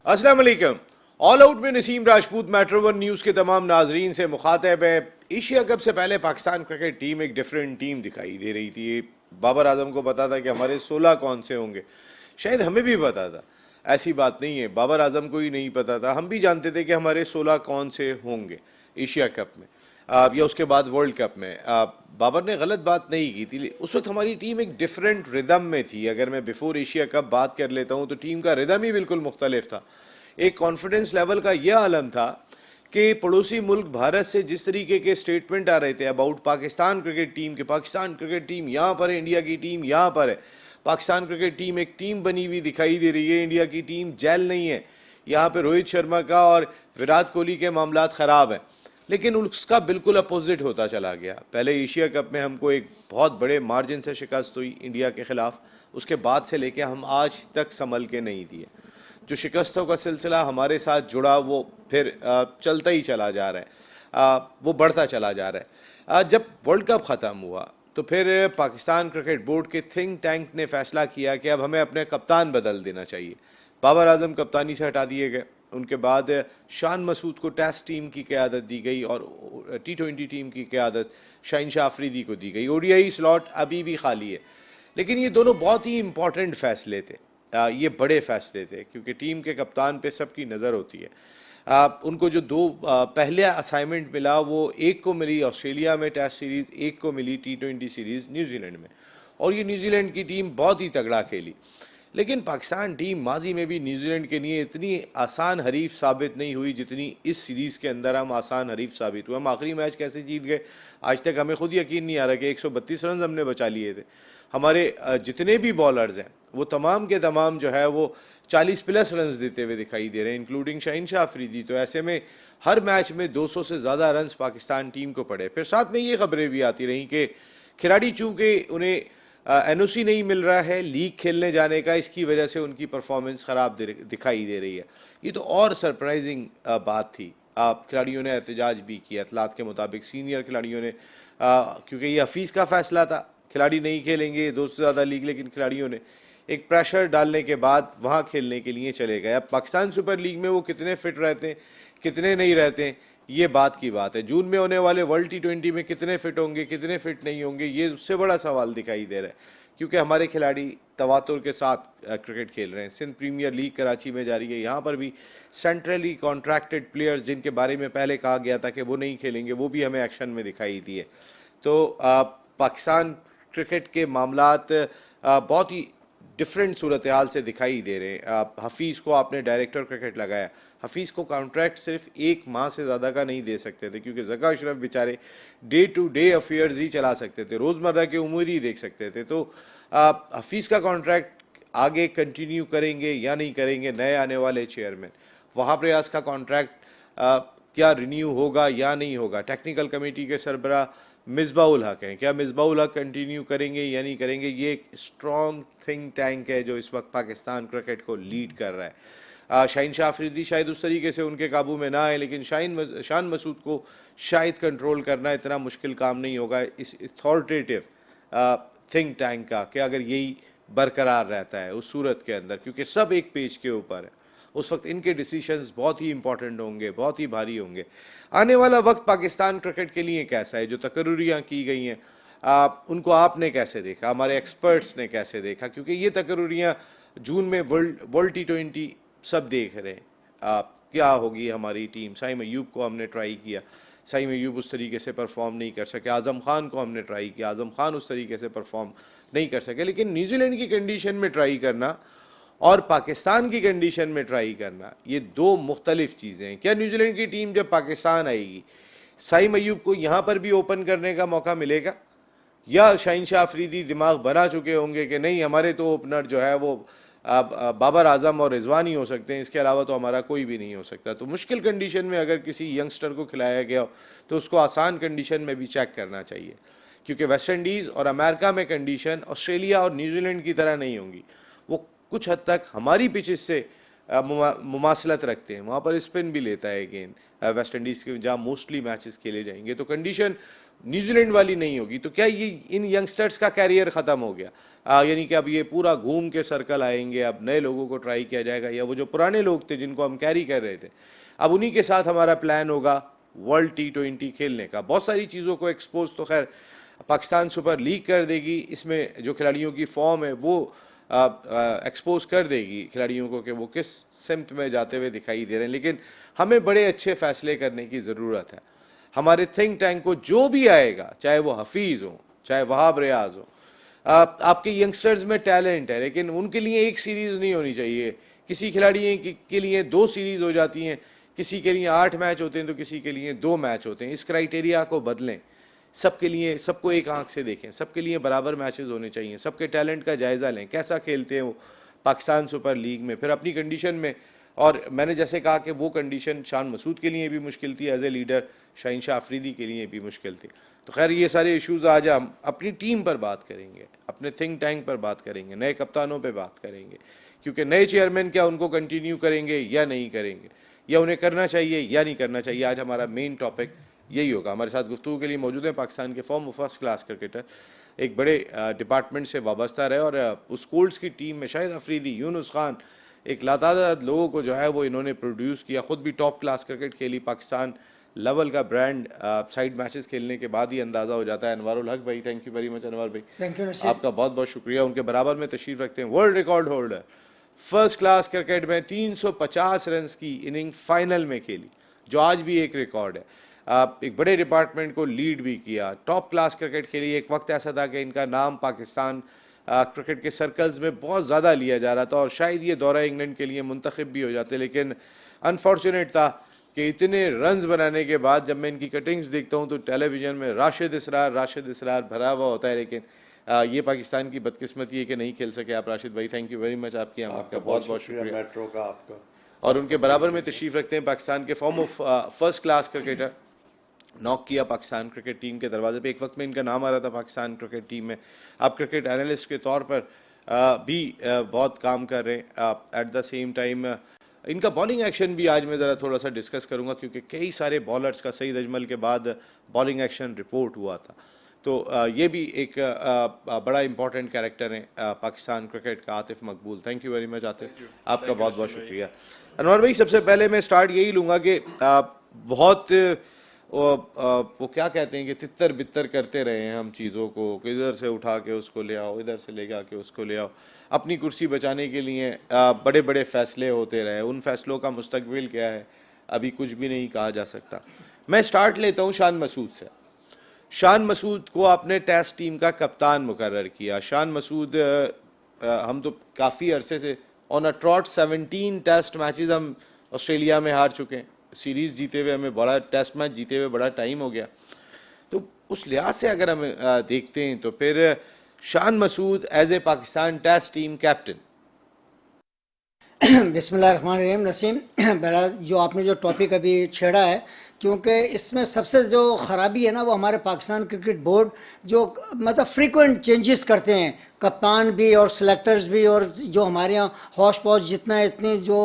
अस्सलाम वालेकुम। All out में Naseem Rajput metro one news के तमाम नाजरीन से मुखातब है। एशिया कप से पहले पाकिस्तान क्रिकेट टीम एक डिफरेंट टीम दिखाई दे रही थी। बाबर आजम को पता था कि हमारे 16 कौन से होंगे, शायद हमें भी पता था। ऐसी बात नहीं है, बाबर आजम को ही नहीं पता था, हम भी जानते थे कि हमारे 16 कौन से होंगे एशिया कप में या उसके बाद वर्ल्ड कप में। बाबर ने गलत बात नहीं की थी। उस वक्त हमारी टीम एक डिफरेंट रिदम में थी। अगर मैं बिफोर एशिया कप बात कर लेता हूँ तो टीम का रिदम ही बिल्कुल मुख्तलिफ था। एक कॉन्फिडेंस लेवल का यह आलम था कि पड़ोसी मुल्क भारत से जिस तरीके के स्टेटमेंट आ रहे थे अबाउट पाकिस्तान क्रिकेट टीम के, पाकिस्तान क्रिकेट टीम यहाँ पर है, इंडिया की टीम यहाँ पर है, पाकिस्तान क्रिकेट टीम एक टीम बनी हुई दिखाई दे रही है, इंडिया की टीम जेल नहीं है, यहाँ पे रोहित शर्मा का और विराट कोहली के मामलात ख़राब हैं। लेकिन उसका बिल्कुल अपोजिट होता चला गया। पहले एशिया कप में हमको एक बहुत बड़े मार्जिन से शिकस्त हुई इंडिया के ख़िलाफ़, उसके बाद से लेके हम आज तक संभल के नहीं दिए। जो शिकस्तों का सिलसिला हमारे साथ जुड़ा वो फिर चलता ही चला जा रहा है, वो बढ़ता चला जा रहा है। जब वर्ल्ड कप ख़त्म हुआ तो फिर पाकिस्तान क्रिकेट बोर्ड के थिंक टैंक ने फैसला किया कि अब हमें अपने कप्तान बदल देना चाहिए। बाबर आजम कप्तानी से हटा दिए गए, उनके बाद शान मसूद को टेस्ट टीम की क़यादत दी गई और T20 टीम की क़यादत शाहीन शाह अफरीदी को दी गई। ODI स्लॉट अभी भी खाली है। लेकिन ये दोनों बहुत ही इंपॉर्टेंट फैसले थे, ये बड़े फैसले थे, क्योंकि टीम के कप्तान पे सबकी नज़र होती है। उनको जो दो पहले असाइनमेंट मिला वो एक को मिली ऑस्ट्रेलिया में टेस्ट सीरीज़, एक को मिली T20 सीरीज़ न्यूजीलैंड में, और ये न्यूजीलैंड की टीम बहुत ही तगड़ा खेली। लेकिन पाकिस्तान टीम माजी में भी न्यूजीलैंड के लिए इतनी आसान हरीफ साबित नहीं हुई जितनी इस सीरीज़ के अंदर हम आसान हरीफ साबित हुए। हम आखिरी मैच कैसे जीत गए आज तक हमें खुद यकीन नहीं आ रहा कि 132 रन हमने बचा लिए थे। हमारे जितने भी बॉलर्स हैं वो तमाम के तमाम जो है वो 40 प्लस रन देते हुए दिखाई दे रहे हैं, इंक्लूडिंग शाहीन शाह अफरीदी। तो ऐसे में हर मैच में 200 से ज़्यादा रन पाकिस्तान टीम को पड़े। फिर साथ में ये खबरें भी आती रहीं कि खिलाड़ी चूँकि उन्हें NOC नहीं मिल रहा है लीग खेलने जाने का, इसकी वजह से उनकी परफॉर्मेंस ख़राब दिखाई दे रही है। ये तो और सरप्राइजिंग बात थी। खिलाड़ियों ने एहतजाज भी किया इतलात के मुताबिक, सीनियर खिलाड़ियों ने, क्योंकि ये हफीज़ का फ़ैसला था, खिलाड़ी नहीं खेलेंगे 2 से ज़्यादा लीग, लेकिन खिलाड़ियों ने एक प्रेशर डालने के बाद वहाँ खेलने के लिए चले गए। अब पाकिस्तान सुपर लीग में वो कितने फिट रहते हैं, कितने नहीं रहते हैं, ये बात की बात है। जून में होने वाले वर्ल्ड T20 में कितने फिट होंगे, कितने फिट नहीं होंगे, ये उससे बड़ा सवाल दिखाई दे रहा है, क्योंकि हमारे खिलाड़ी तवातुर के साथ क्रिकेट खेल रहे हैं। सिंध प्रीमियर लीग कराची में जारी है, यहाँ पर भी सेंट्रली कॉन्ट्रैक्टेड प्लेयर्स जिनके बारे में पहले कहा गया था कि वो नहीं खेलेंगे, वो भी हमें एक्शन में दिखाई दिए। तो पाकिस्तान क्रिकेट के मामलात बहुत ही डिफरेंट सूरत हाल से दिखाई दे रहे हैं। हफीज़ को आपने डायरेक्टर क्रिकेट लगाया, हफीज़ को कॉन्ट्रैक्ट सिर्फ 1 माह से ज़्यादा का नहीं दे सकते थे, क्योंकि ज़का अशरफ बेचारे डे टू डे अफेयर्स ही चला सकते थे, रोज़मर्रा के उमूर ही देख सकते थे। तो हफीज़ का कॉन्ट्रैक्ट आगे कंटिन्यू करेंगे या नहीं करेंगे नए आने वाले चेयरमैन, वहाब रियाज का कॉन्ट्रैक्ट क्या रिन्यू होगा या नहीं होगा, टेक्निकल कमेटी के सरबरा मिसबाउल हक हैं, क्या मिसबाउल हक कंटिन्यू करेंगे या नहीं करेंगे। ये एक स्ट्रॉन्ग थिंक टैंक है जो इस वक्त पाकिस्तान क्रिकेट को लीड कर रहा है। शाहीन शाह अफरीदी शायद उस तरीके से उनके काबू में ना आए, लेकिन शान मसूद को शायद कंट्रोल करना इतना मुश्किल काम नहीं होगा इस अथॉरिटेटिव थिंक टैंक का, कि अगर यही बरकरार रहता है उस सूरत के अंदर, क्योंकि सब एक पेज के ऊपर है, उस वक्त इनके डिसीशंस बहुत ही इंपॉर्टेंट होंगे, बहुत ही भारी होंगे। आने वाला वक्त पाकिस्तान क्रिकेट के लिए कैसा है, जो तकर्रुरियाँ की गई हैं उनको आपने कैसे देखा, हमारे एक्सपर्ट्स ने कैसे देखा, क्योंकि ये तकर्रुरियाँ जून में वर्ल्ड T20 सब देख रहे हैं क्या होगी हमारी टीम। साइम अयूब को हमने ट्राई किया, साइम अयूब उस तरीके से परफॉर्म नहीं कर सके। आज़म खान को हमने ट्राई किया, आज़म खान उस तरीके से परफॉर्म नहीं कर सके। लेकिन न्यूजीलैंड की कंडीशन में ट्राई करना और पाकिस्तान की कंडीशन में ट्राई करना, ये दो मुख्तलिफ चीज़ें हैं। क्या न्यूजीलैंड की टीम जब पाकिस्तान आएगी साइम अयूब को यहाँ पर भी ओपन करने का मौका मिलेगा, या शाहीन शाह अफरीदी दिमाग बना चुके होंगे कि नहीं हमारे तो ओपनर जो है वो बाबर आजम और रिजवान ही हो सकते हैं, इसके अलावा तो हमारा कोई भी नहीं हो सकता। तो मुश्किल कंडीशन में अगर किसी यंगस्टर को खिलाया गया तो उसको आसान कंडीशन में भी चेक करना चाहिए, क्योंकि वेस्ट इंडीज़ और अमेरिका में कंडीशन ऑस्ट्रेलिया और न्यूजीलैंड की तरह नहीं होंगी। वो कुछ हद तक हमारी पिचेस से मुमासलत रखते हैं, वहाँ पर स्पिन भी लेता है गेंद वेस्ट इंडीज़ के जहाँ मोस्टली मैचेस खेले जाएंगे, तो कंडीशन न्यूजीलैंड वाली नहीं होगी। तो क्या ये इन यंगस्टर्स का कैरियर ख़त्म हो गया? यानी कि अब ये पूरा घूम के सर्कल आएंगे, अब नए लोगों को ट्राई किया जाएगा, या वो जो पुराने लोग थे जिनको हम कैरी कर रहे थे अब उन्हीं के साथ हमारा प्लान होगा वर्ल्ड T20 खेलने का? बहुत सारी चीज़ों को एक्सपोज तो खैर पाकिस्तान सुपर लीग कर देगी, इसमें जो खिलाड़ियों की फॉर्म है वो एक्सपोज कर देगी खिलाड़ियों को कि वो किस सिमत में जाते हुए दिखाई दे रहे हैं। लेकिन हमें बड़े अच्छे फैसले करने की ज़रूरत है। हमारे थिंक टैंक को जो भी आएगा, चाहे वो हफीज़ हो, चाहे वहाब रियाज हो, आपके यंगस्टर्स में टैलेंट है, लेकिन उनके लिए एक सीरीज़ नहीं होनी चाहिए। किसी खिलाड़ी के लिए 2 सीरीज़ हो जाती हैं, किसी के लिए 8 मैच होते हैं, तो किसी के लिए 2 मैच होते हैं। इस क्राइटेरिया को बदलें, सबके लिए, सबको एक आंख से देखें, सबके लिए बराबर मैचेस होने चाहिए, सबके टैलेंट का जायज़ा लें, कैसा खेलते हैं वो पाकिस्तान सुपर लीग में, फिर अपनी कंडीशन में। और मैंने जैसे कहा कि वो कंडीशन शान मसूद के लिए भी मुश्किल थी as a leader, Shaheen Shah Afridi के लिए भी मुश्किल थी। तो खैर ये सारे इश्यूज़ आज हम अपनी टीम पर बात करेंगे, अपने थिंक टैंक पर बात करेंगे, नए कप्तानों पर बात करेंगे, क्योंकि नए चेयरमैन क्या उनको कंटिन्यू करेंगे या नहीं करेंगे, या उन्हें करना चाहिए या नहीं करना चाहिए। आज हमारा मेन टॉपिक यही होगा। हमारे साथ गुफ्तगू के लिए मौजूद है पाकिस्तान के फॉर्म फर्स्ट क्लास क्रिकेटर, एक बड़े डिपार्टमेंट से वाबस्ता रहे और उस कोल्ड्स की टीम में शाहिद अफरीदी, यूनुस खान, एक लातादाद लोगों को जो है वो इन्होंने प्रोड्यूस किया। ख़ुद भी टॉप क्लास क्रिकेट खेली, पाकिस्तान लेवल का ब्रांड साइड मैचेस खेलने के बाद ही अंदाज़ा हो जाता है। अनवारुल हक भाई, thank you very much. Anwar भाई, थैंक यू, आपका बहुत बहुत शुक्रिया। उनके बराबर में तशरीफ़ रखते हैं world record holder, first class cricket में 350 रन की इनिंग फाइनल में खेली, जो आज भी एक रिकॉर्ड है। एक बड़े डिपार्टमेंट को लीड भी किया, टॉप क्लास क्रिकेट खेली। एक वक्त ऐसा था कि इनका नाम पाकिस्तान क्रिकेट के सर्कल्स में बहुत ज़्यादा लिया जा रहा था और शायद ये दौरा इंग्लैंड के लिए मुंतखब भी हो जाते, लेकिन अनफॉर्चुनेट था कि इतने रन्स बनाने के बाद जब मैं इनकी कटिंग्स देखता हूँ तो टेलीविज़न में राशिद इसरार भरा हुआ होता है। लेकिन ये पाकिस्तान की बदकिस्मती है कि नहीं खेल सके आप। राशिद भाई, थैंक यू वेरी मच, आपकी आपका बहुत बहुत शुक्रिया। मेट्रो का आपका। और उनके बराबर में तशरीफ़ रखते हैं पाकिस्तान के form of first class cricketer, knock किया पाकिस्तान क्रिकेट टीम के दरवाजे पे। एक वक्त में इनका नाम आ रहा था पाकिस्तान क्रिकेट टीम में। आप क्रिकेट एनालिस्ट के तौर पर भी बहुत काम कर रहे हैं। एट द सेम टाइम इनका बॉलिंग एक्शन भी आज मैं ज़रा थोड़ा सा डिस्कस करूंगा, क्योंकि कई सारे बॉलर्स का सईद अजमल के बाद बॉलिंग एक्शन रिपोर्ट हुआ था, तो ये भी एक बड़ा इंपॉर्टेंट कैरेक्टर है पाकिस्तान क्रिकेट का। आतिफ मकबूल, thank you very much Atif, आपका बहुत बहुत शुक्रिया। अनवर भाई, सबसे पहले मैं स्टार्ट यही लूँगा कि बहुत वो क्या कहते हैं कि तितर बितर करते रहे हैं हम चीज़ों को, इधर से उठा के उसको ले आओ, इधर से ले के उसको ले आओ। अपनी कुर्सी बचाने के लिए बड़े बड़े फ़ैसले होते रहे। उन फैसलों का मुस्तकबिल क्या है अभी कुछ भी नहीं कहा जा सकता। मैं स्टार्ट लेता हूँ शान मसूद से। शान मसूद को आपने टेस्ट टीम का कप्तान मुकर्रर किया। शान मसूद, हम तो काफ़ी अरसे से on a trot 17 test matches हम ऑस्ट्रेलिया में हार चुके हैं। सीरीज़ जीते हुए हमें बड़ा, टेस्ट मैच जीते हुए बड़ा टाइम हो गया। तो उस लिहाज से अगर हम देखते हैं तो फिर Shan Masood as a Pakistan test team captain. बिस्मिल्लाहिर्रहमानिर्रहीम। नसीम, बहरहाल जो आपने जो टॉपिक अभी छेड़ा है, क्योंकि इसमें सबसे जो ख़राबी है ना वो हमारे पाकिस्तान क्रिकेट बोर्ड जो मतलब फ्रीक्वेंट चेंजेस करते हैं, कप्तान भी और सेलेक्टर्स भी, और जो हमारे यहाँ हौश पौश जितना इतनी जो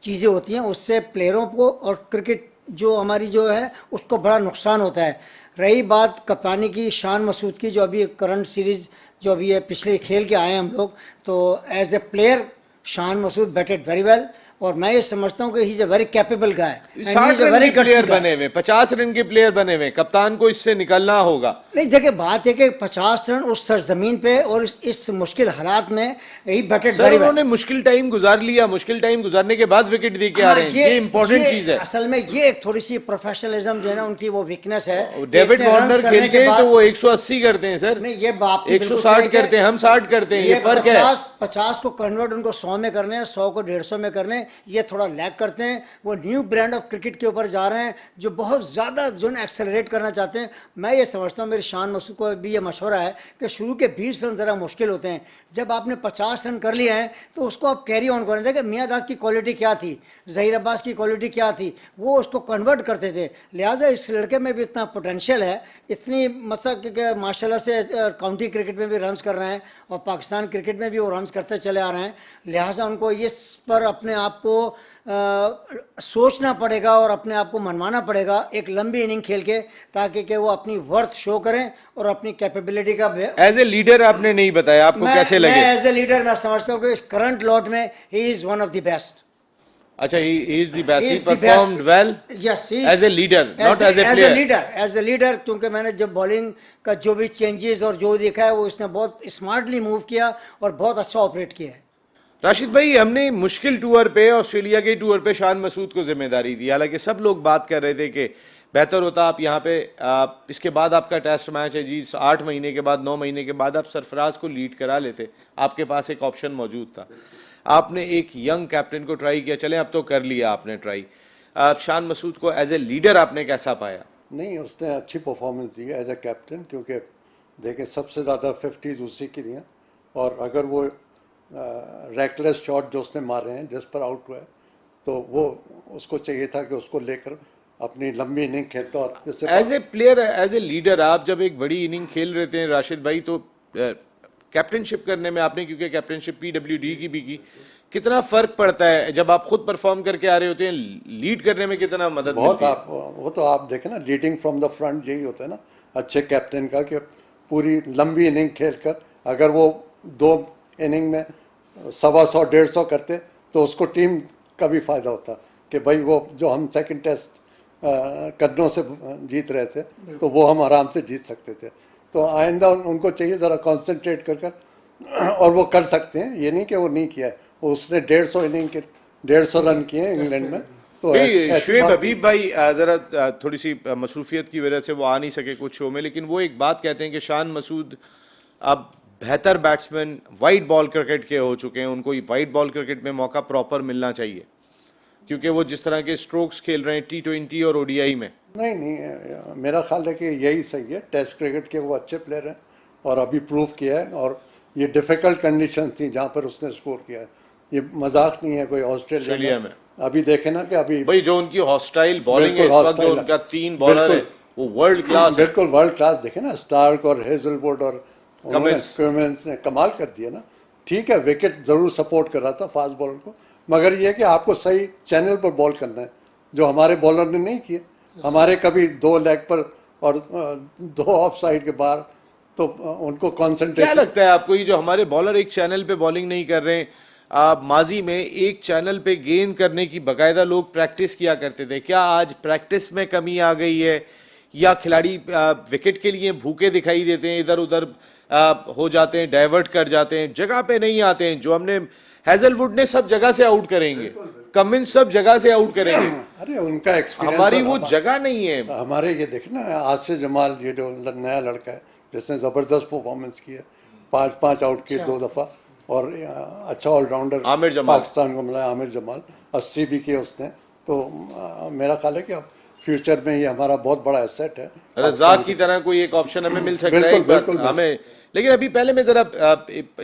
चीज़ें होती हैं उससे प्लेयरों को और क्रिकेट जो हमारी जो है उसको बड़ा नुकसान होता है। रही बात कप्तानी की शान मसूद की, जो अभी करंट सीरीज़ जो अभी है पिछले खेल के आए हैं हम लोग, तो as a player Shan Masood batted very well, और मैं ये समझता हूँ कि he is a very capable guy. 60 run के प्लेयर बने हुए, 50 रन के प्लेयर बने हुए, कप्तान को इससे निकलना होगा। नहीं, देखिए बात है कि 50 रन उस सरजमीन पे और इस मुश्किल हालात में ही बैटेड वेरी वेल। उन्होंने मुश्किल टाइम गुजार लिया, मुश्किल टाइम गुजारने के बाद विकेट दे के आ रहे हैं, ये इंपॉर्टेंट चीज है। असल में ये एक थोड़ी सी प्रोफेशनलिज्म जो है ना उनकी वो वीकनेस है। डेविड वार्नर खेलते हैं तो वो 180 करते हैं सर, नहीं ये बात 160 करते हैं, हम 60 करते हैं, ये फर्क है। 50 को कन्वर्ट उनको 100 में करने हैं, 100 को 150 में करने, ये थोड़ा करते हैं। वो न्यू ब्रांड ऑफ क्रिकेट के ऊपर जा रहे हैं जो बहुत ज़्यादा जो है एक्सेलरेट करना चाहते हैं। मैं ये समझता हूँ, मेरी शान मसूद को भी ये मशवरा है कि शुरू के 20 रन ज़रा मुश्किल होते हैं, जब आपने 50 रन कर लिए हैं तो उसको आप कैरी ऑन करें। देखिए मियाँदाद की क्वालिटी क्या थी, ज़हीर अब्बास की क्वालिटी क्या थी, वो उसको कन्वर्ट करते थे। लिहाजा इस लड़के में भी इतना पोटेंशियल है, इतनी मतलब माशाल्लाह से काउंटी क्रिकेट में भी रन्स कर रहे हैं और पाकिस्तान क्रिकेट में भी वो रन्स करते चले आ रहे हैं। लिहाजा उनको इस पर अपने आप आपको सोचना पड़ेगा और अपने आप को मनवाना पड़ेगा एक लंबी इनिंग खेल के, ताकि कि वो अपनी वर्थ शो करें और अपनी कैपेबिलिटी का एज ए लीडर आपने नहीं बताया, आपको कैसे लगे? मैं एज ए लीडर मैं समझता हूँ कि इस करंट लॉट में ही is one of the best. अच्छा, he is the best. He performed well. Yes, as a leader, not as a player. As a leader, क्योंकि मैंने जब बॉलिंग का जो भी चेंजेस और जो देखा है वो इसने बहुत स्मार्टली मूव किया और बहुत अच्छा ऑपरेट किया है। राशिद भाई, हमने मुश्किल टूर पे, ऑस्ट्रेलिया के टूर पे शान मसूद को जिम्मेदारी दी। हालांकि सब लोग बात कर रहे थे कि बेहतर होता आप यहाँ पे इसके बाद आपका टेस्ट मैच है जी, 8 महीने के बाद 9 महीने के बाद आप सरफराज को लीड करा लेते, आपके पास एक ऑप्शन मौजूद था। आपने एक यंग कैप्टन को ट्राई किया, चलें अब तो कर लिया आपने ट्राई। शान मसूद को एज ए लीडर आपने कैसा पाया? नहीं, उसने अच्छी परफॉर्मेंस दी है एज ए कैप्टन, क्योंकि देखें सबसे ज़्यादा 50s उसी की हैं, और अगर वो रैकलेस शॉट जो उसने मारे हैं जिस पर आउट हुआ है, तो वो उसको चाहिए था कि उसको लेकर अपनी लंबी इनिंग खेलता। और जैसे as a player, as a leader, आप जब एक बड़ी इनिंग खेल रहे थे राशिद भाई, तो कैप्टनशिप करने में आपने, क्योंकि कैप्टनशिप PWD की भी की, कितना फर्क पड़ता है जब आप खुद परफॉर्म करके आ रहे होते हैं, लीड करने में कितना मदद बहुत मिलती है? वो तो आप देखें ना, लीडिंग फ्रॉम द फ्रंट यही होता है ना अच्छे कैप्टन का, कि पूरी लंबी इनिंग खेलकर अगर वो 2 इनिंग में 125-150 करते तो उसको टीम का भी फायदा होता, कि भाई वो जो हम सेकंड टेस्ट कदमों से जीत रहे थे तो वो हम आराम से जीत सकते थे। तो आइंदा उनको चाहिए ज़रा कंसंट्रेट कर और वो कर सकते हैं, ये नहीं कि वो नहीं किया है। उसने 150 इनिंग के 150 रन किए हैं इंग्लैंड में। तो शुएब हबीब भाई ज़रा थोड़ी सी मसरूफियत की वजह से वो आ नहीं सके कुछ शो में, लेकिन वो एक बात कहते हैं कि शान मसूद अब बेहतर बैट्समैन वाइट बॉल क्रिकेट के हो चुके हैं, उनको वाइट बॉल क्रिकेट में मौका प्रॉपर मिलना चाहिए, क्योंकि वो जिस तरह के स्ट्रोक्स खेल रहे हैं T20 और ODI में। नहीं, मेरा ख्याल है कि यही सही है। टेस्ट क्रिकेट के वो अच्छे प्लेयर हैं और अभी प्रूव किया है, और ये डिफ़िकल्ट कंडीशन थी जहाँ पर उसने स्कोर किया है, ये मजाक नहीं है कोई। ऑस्ट्रेलिया में अभी देखे ना कि अभी भाई जो उनकी हॉस्टाइल बॉलिंग है इस वक्त, जो उनका 3 बॉलर है वो वर्ल्ड क्लास, बिल्कुल वर्ल्ड क्लास। देखे ना स्टार्क और हेजलवुड और कमिंस ने कमाल कर दिया ना। ठीक है, विकेट ज़रूर सपोर्ट कर रहा था फास्ट बॉलर को, मगर ये कि आपको सही चैनल पर बॉल करना है, जो हमारे बॉलर ने नहीं किया। हमारे कभी 2 लेग पर और 2 ऑफ साइड के बाहर, तो उनको कॉन्सेंट्रेट। क्या लगता है आपको, ये जो हमारे बॉलर एक चैनल पे बॉलिंग नहीं कर रहे हैं, माजी में एक चैनल पे गेंद करने की बाकायदा लोग प्रैक्टिस किया करते थे, क्या आज प्रैक्टिस में कमी आ गई है, या खिलाड़ी विकेट के लिए भूखे दिखाई देते हैं, इधर उधर हो जाते हैं, डाइवर्ट कर जाते हैं, जगह पे नहीं आते हैं? जो हमने हेजलवुड ने सब जगह से आउट करेंगे, कमिंस सब जगह से आउट करेंगे, अरे उनका एक्सपीरियंस, हमारी वो जगह नहीं है। हमारे ये देखना आसिफ जमाल, ये जो नया लड़का है जिसने ज़बरदस्त परफॉर्मेंस की है, 5 आउट किए 2 दफ़ा, और अच्छा ऑलराउंडर पाकिस्तान को मिला आमिर जमाल, 80 भी किए उसने। तो मेरा ख्याल है कि अब फ्यूचर में ये हमारा बहुत बड़ा एसेट है। रज़ाक की तरह कोई एक ऑप्शन हमें मिल सकता है बिल्कुल हमें। लेकिन अभी पहले मैं जरा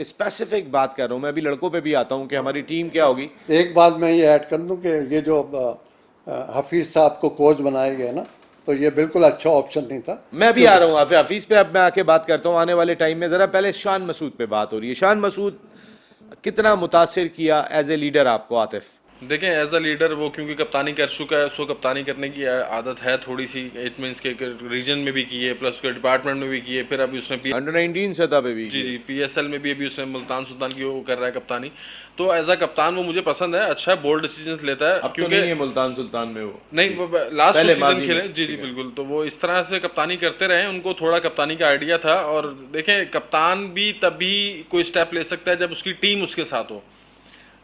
स्पेसिफिक बात कर रहा हूँ, मैं अभी लड़कों पे भी आता हूँ कि हमारी टीम क्या होगी। एक बात मैं ये ऐड कर दूँ कि ये जो हफीज़ साहब को कोच बनाया गया ना, तो ये बिल्कुल अच्छा ऑप्शन नहीं था। मैं अभी आ रहा हूँ हफीज़ पे, अब मैं आके बात करता हूँ आने वाले टाइम में। ज़रा पहले शान मसूद पे बात हो रही है। शान मसूद कितना मुतासिर किया एज ए लीडर आपको आतिफ? देखें, एज अ लीडर वो क्योंकि कप्तानी कर चुका है, उसको कप्तानी करने की आदत है थोड़ी सी। इट मीन्स के रीजन में भी की है, प्लस उसके डिपार्टमेंट में भी की है, फिर अभी उसने अंडर 19 सतह पे भी, जी PSL में भी अभी उसने मुल्तान सुल्तान की वो कर रहा है कप्तानी। तो एज अ कप्तान वो मुझे पसंद है, अच्छा बोल्ड डिसीजन लेता है। अब क्योंकि नहीं है मुल्तान सुल्तान में वो, नहीं लास्ट सीजन खेले, जी बिल्कुल। तो वो इस तरह से कप्तानी करते रहे, उनको थोड़ा कप्तानी का आइडिया था। और देखें, कप्तान भी तभी कोई स्टेप ले सकता है जब उसकी टीम उसके साथ हो।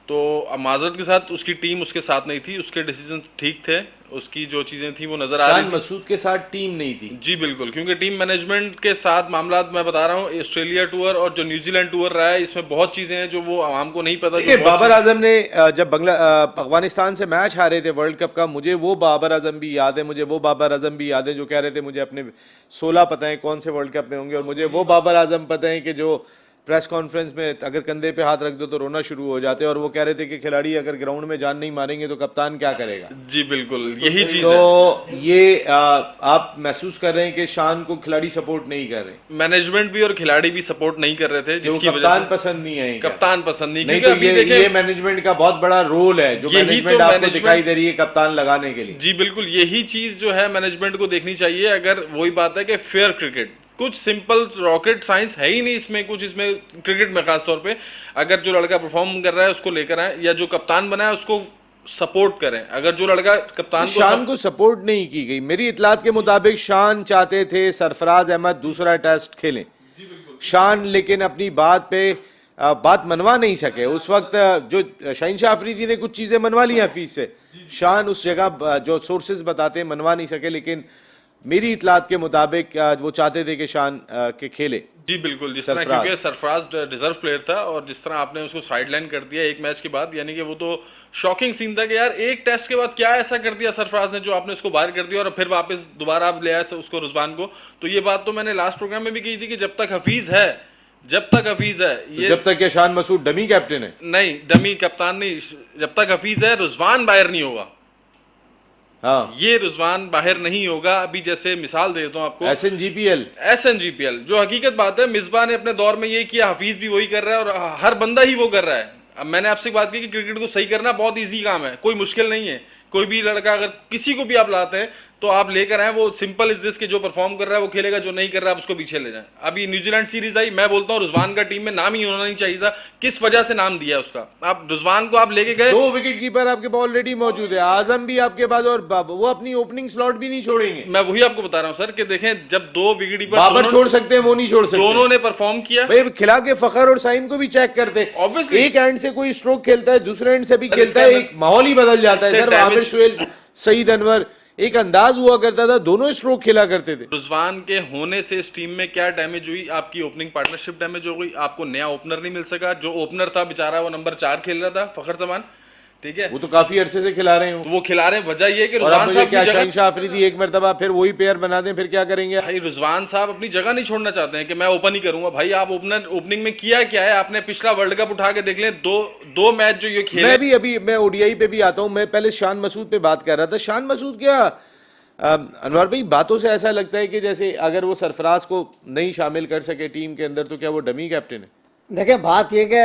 तो माजरत के साथ उसकी टीम उसके साथ नहीं थी, उसके डिसीजन ठीक थे, उसकी जो चीज़ें थी वो नज़र आ रही थी। शान मसूद के साथ टीम नहीं थी, जी बिल्कुल, क्योंकि टीम मैनेजमेंट के साथ मामला मैं बता रहा हूँ। ऑस्ट्रेलिया टूर और जो न्यूजीलैंड टूर रहा है, इसमें बहुत चीज़ें हैं जो वो आवाम को नहीं पता। बाबर आजम ने जब अफगानिस्तान से मैच हारे थे वर्ल्ड कप का, मुझे वो बाबर आजम भी याद है, मुझे वो बाबर आजम भी याद है जो कह रहे थे मुझे अपने 16 पता है कौन से वर्ल्ड कप में होंगे, और मुझे वो बाबर आजम पता है कि जो प्रेस कॉन्फ्रेंस में अगर कंधे पे हाथ रख दो तो रोना शुरू हो जाते हैं, और वो कह रहे थे कि खिलाड़ी अगर ग्राउंड में जान नहीं मारेंगे तो कप्तान क्या करेगा। जी बिल्कुल, यही चीज है। तो ये आप महसूस कर रहे हैं कि शान को खिलाड़ी सपोर्ट नहीं कर रहे, मैनेजमेंट भी और खिलाड़ी भी सपोर्ट नहीं कर रहे थे, जो जिसकी वजह कप्तान से पसंद नहीं आए। कप्तान पसंद नहीं, नहीं क्योंकि तो अभी ये देखें मैनेजमेंट का बहुत बड़ा रोल है जो यही मैनेजमेंट तो आपको मैनेजमेंट- दिखाई दे रही है कप्तान लगाने के लिए। जी बिल्कुल, यही चीज जो है मैनेजमेंट को देखनी चाहिए। अगर वही बात है कि फेयर क्रिकेट, कुछ सिंपल रॉकेट साइंस है ही नहीं इसमें, कुछ इसमें क्रिकेट में खास तौर पे अगर जो लड़का परफॉर्म कर रहा है उसको लेकर आए, या जो कप्तान बना है उसको सपोर्ट करें। अगर जो लड़का कप्तान शान को सपोर्ट नहीं की गई। मेरी इतलात के मुताबिक शान चाहते थे सरफराज अहमद दूसरा टेस्ट खेलें, शान लेकिन अपनी बात पे बात मनवा नहीं सके। उस वक्त जो शहनशाह अफरीदी ने कुछ चीजें मनवा ली हफीज से, शान उस जगह जो सोर्सेज बताते हैं मनवा नहीं सके, लेकिन मेरी इतलात के मुताबिक वो चाहते थे कि शान के खेले। जी बिल्कुल, जिस तरह क्योंकि सरफराज डिजर्व प्लेयर था, और जिस तरह आपने उसको साइडलाइन कर दिया एक मैच के बाद, यानी कि वो तो शॉकिंग सीन था कि यार एक टेस्ट के बाद क्या ऐसा कर दिया सरफराज ने जो आपने उसको बाहर कर दिया और फिर वापस दोबारा आप ले आए उसको रुजवान को। तो ये बात तो मैंने लास्ट प्रोग्राम में भी कही थी कि जब तक हफीज है ये, जब तक शान मसूद डमी कैप्टन है, नहीं डमी कप्तान नहीं, जब तक हफीज है रुजवान बाहर नहीं होगा। हाँ ये रुजवान बाहर नहीं होगा। अभी जैसे मिसाल दे देता हूं आपको, एसएनजीपीएल जो हकीकत बात है, मिसबा ने अपने दौर में ये किया, हफीज भी वही कर रहा है और हर बंदा ही वो कर रहा है। अब मैंने आपसे बात की कि क्रिकेट को सही करना बहुत इजी काम है, कोई मुश्किल नहीं है। कोई भी लड़का अगर किसी को भी आप लाते हैं तो आप लेकर आए, वो सिंपल इज दिस के जो परफॉर्म कर रहा है वो खेलेगा, जो नहीं कर रहा है आप उसको पीछे ले जाएं। अभी न्यूजीलैंड सीरीज आई, मैं बोलता हूँ रुजवान का टीम में नाम ही होना नहीं चाहिए था। किस वजह से नाम दिया उसका? आप रुजवान को आप लेके गए, 2 विकेट कीपर आपके पास ऑलरेडी मौजूद है, आजम भी आपके पास, और वो अपनी ओपनिंग स्लॉट भी नहीं छोड़ेंगे। मैं वही आपको बता रहा हूँ सर कि देखें, जब 2 विकेट कीपर बाबर छोड़ सकते हैं, वो नहीं छोड़ सकते। दोनों ने परफॉर्म किया भाई खिला के फखर और साइम को भी चेक करते, Obviously। एक एंड से कोई स्ट्रोक खेलता है, दूसरे एंड से भी खेलता है, एक माहौल ही बदल जाता है। सर आमिर शुएल, सईद अनवर, एक अंदाज हुआ करता था, दोनों स्ट्रोक खेला करते थे। रुजवान के होने से इस टीम में क्या डैमेज हुई? आपकी ओपनिंग पार्टनरशिप डैमेज हो गई, आपको नया ओपनर नहीं मिल सका। जो ओपनर था बेचारा वो नंबर 4 खेल रहा था, फखर जमान, ठीक है, वो तो काफी अरसे से खिला रहे हो, तो वो खिला रहे हैं। वजह ये है कि और रुजवान अब मुझे साहब क्या की जगह, शहनशाह अफरीदी एक मरतबा फिर वही पेयर बना दें, फिर क्या करेंगे? भाई रुजवान साहब अपनी जगह नहीं छोड़ना चाहते हैं कि मैं ओपन ही करूंगा। भाई आप ओपनिंग में किया क्या है? आपने पिछला वर्ल्ड कप उठा के देख लें, दो मैच जो ये खेले। मैं ओडीआई पे भी आता हूं। मैं पहले शान मसूद पे बात कर रहा था। शान मसूद क्या, अनवर भाई बातों से ऐसा लगता है कि जैसे अगर वो सरफराज को नहीं शामिल कर सके टीम के अंदर, तो क्या वो डमी कैप्टन है? देखें बात ये कि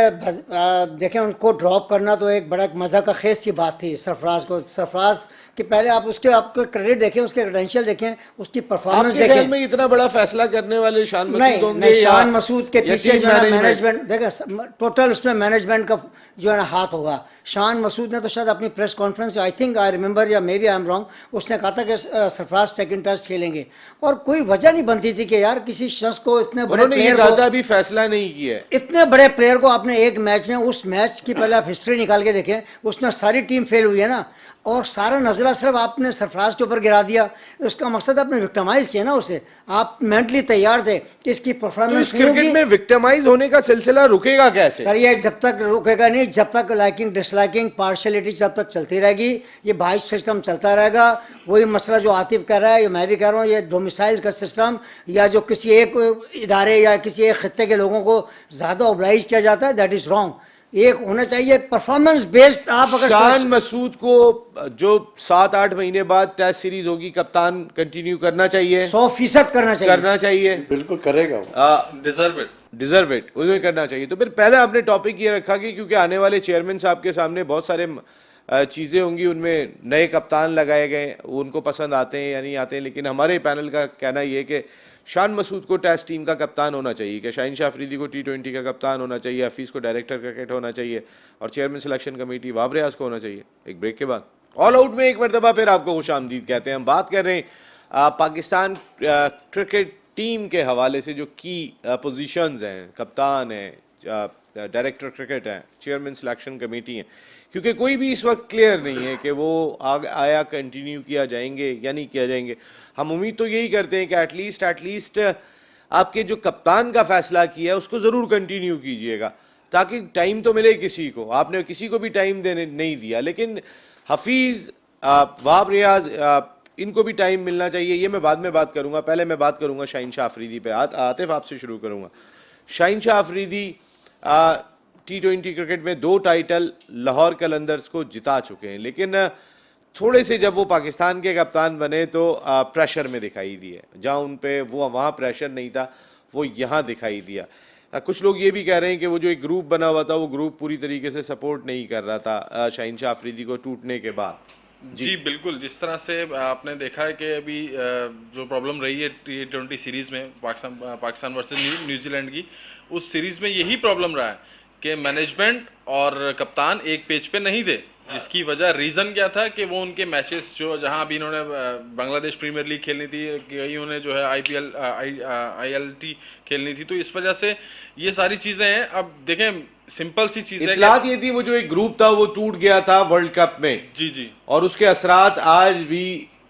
देखें उनको ड्रॉप करना तो एक बड़ा मज़ा का खेस सी बात थी सरफराज को। सरफराज कि पहले आप उसके आपको क्रेडिट देखें, उसके क्रेडेंशियल देखें, उसकी परफॉर्मेंस आपके ख्याल देखें। में इतना बड़ा फैसला करने वाले शान मसूद नहीं होंगे? नहीं, शान मसूद के या पीछे टीम जो है मैनेजमेंट? मैनेजमेंट देखें, टोटल उसमें मैनेजमेंट का जो है ना हाथ होगा। शान मसूद ने तो शायद अपनी press conference, I think I remember, या maybe I am wrong, उसने कहा था कि सरफराज सेकंड टेस्ट खेलेंगे, और कोई वजह नहीं बनती थी कि यार किसी शख्स को, इतने बड़े प्लेयर को, अभी फैसला नहीं किया है, इतने बड़े प्लेयर को आपने एक मैच में, उस मैच की पहले आप हिस्ट्री निकाल के देखें, उसमें सारी टीम फेल हुई है ना, और सारा नजला सिर्फ आपने सरफराज के ऊपर गिरा दिया। उसका मकसद आपने विक्टिमाइज किया ना उसे। आप मेंटली तैयार थे कि इसकी तो परफॉर्मेंस इस क्रिकेट में विक्टिमाइज होने का सिलसिला रुकेगा कैसे? सर ये जब तक रुकेगा नहीं, जब तक लाइकिंग डिसलाइकिंग पार्शियलिटी जब तक चलती रहेगी, ये बाइस सिस्टम चलता रहेगा। वही मसला जो आतिफ कह रहा है, ये मैं भी कह रहा हूँ, ये डोमिसाइल का सिस्टम, या जो किसी एक इदारे या किसी एक खत्ते के लोगों को ज़्यादा ओब्लाइज किया जाता है, दैट इज़ रॉन्ग। एक होना चाहिए परफॉर्मेंस बेस्ड। आप अगर शान मसूद को जो 7-8 महीने बाद टेस्ट सीरीज होगी, कप्तान कंटिन्यू करना चाहिए, 100% करना चाहिए। बिल्कुल करेगा वो। डिजर्व इट उन्हें करना चाहिए। तो फिर पहले आपने टॉपिक ये रखा कि क्योंकि आने वाले चेयरमैन साहब के सामने बहुत सारे चीज़ें होंगी, उनमें नए कप्तान लगाए गए, उनको पसंद आते हैं या नहीं आते हैं, लेकिन हमारे पैनल का कहना ये कि शान मसूद को टेस्ट टीम का कप्तान होना चाहिए, कि शहनशाह अफरीदी को T20 का कप्तान होना चाहिए, हफीज़ को डायरेक्टर क्रिकेट होना चाहिए, और चेयरमैन सिलेक्शन कमेटी बाबर रियाज को होना चाहिए। एक ब्रेक के बाद ऑल आउट में एक मरतबा फिर आपको खुशामदीद कहते हैं। हम बात कर रहे हैं पाकिस्तान क्रिकेट टीम के हवाले से जो की पोजीशंस हैं, कप्तान है, डायरेक्टर क्रिकेट है, चेयरमैन सिलेक्शन कमेटी है, क्योंकि कोई भी इस वक्त क्लियर नहीं है कि वो आया कंटिन्यू किया जाएंगे या नहीं किया जाएंगे। हम उम्मीद तो यही करते हैं कि एटलीस्ट आपके जो कप्तान का फैसला किया है उसको ज़रूर कंटिन्यू कीजिएगा, ताकि टाइम तो मिले किसी को। आपने किसी को भी टाइम देने नहीं दिया, लेकिन हफीज़, वाब रियाज, इनको भी टाइम मिलना चाहिए। ये मैं बाद में बात करूंगा, पहले मैं बात करूंगा शहनशाह अफरीदी पे। आतिफ आपसे शुरू करूंगा। शाहिनशाह अफरीदी T20 क्रिकेट में 2 टाइटल लाहौर कलंदर्स को जिता चुके हैं, लेकिन थोड़े से जब वो पाकिस्तान के कप्तान बने तो प्रेशर में दिखाई दिए, जहाँ उन पे वो वहाँ प्रेशर नहीं था वो यहाँ दिखाई दिया। कुछ लोग ये भी कह रहे हैं कि वो जो एक ग्रुप बना हुआ था वो ग्रुप पूरी तरीके से सपोर्ट नहीं कर रहा था शाहिनशाह अफरीदी को टूटने के बाद। जी बिल्कुल, जिस तरह से आपने देखा है कि अभी जो प्रॉब्लम रही है T20 सीरीज़ में पाकिस्तान वर्सेस न्यूजीलैंड की, उस सीरीज़ में यही प्रॉब्लम रहा है कि मैनेजमेंट और कप्तान एक पेज पे नहीं थे, जिसकी वजह रीज़न क्या था कि वो उनके मैचेस जो जहां अभी इन्होंने बांग्लादेश प्रीमियर लीग खेलनी थी, कहीं उन्हें जो है ILT खेलनी थी, तो इस वजह से ये सारी चीज़ें हैं। अब देखें, सिंपल सी चीज़ है, इत्तलात ये थी वो जो एक ग्रुप था वो टूट गया था वर्ल्ड कप में, जी और उसके असरात आज भी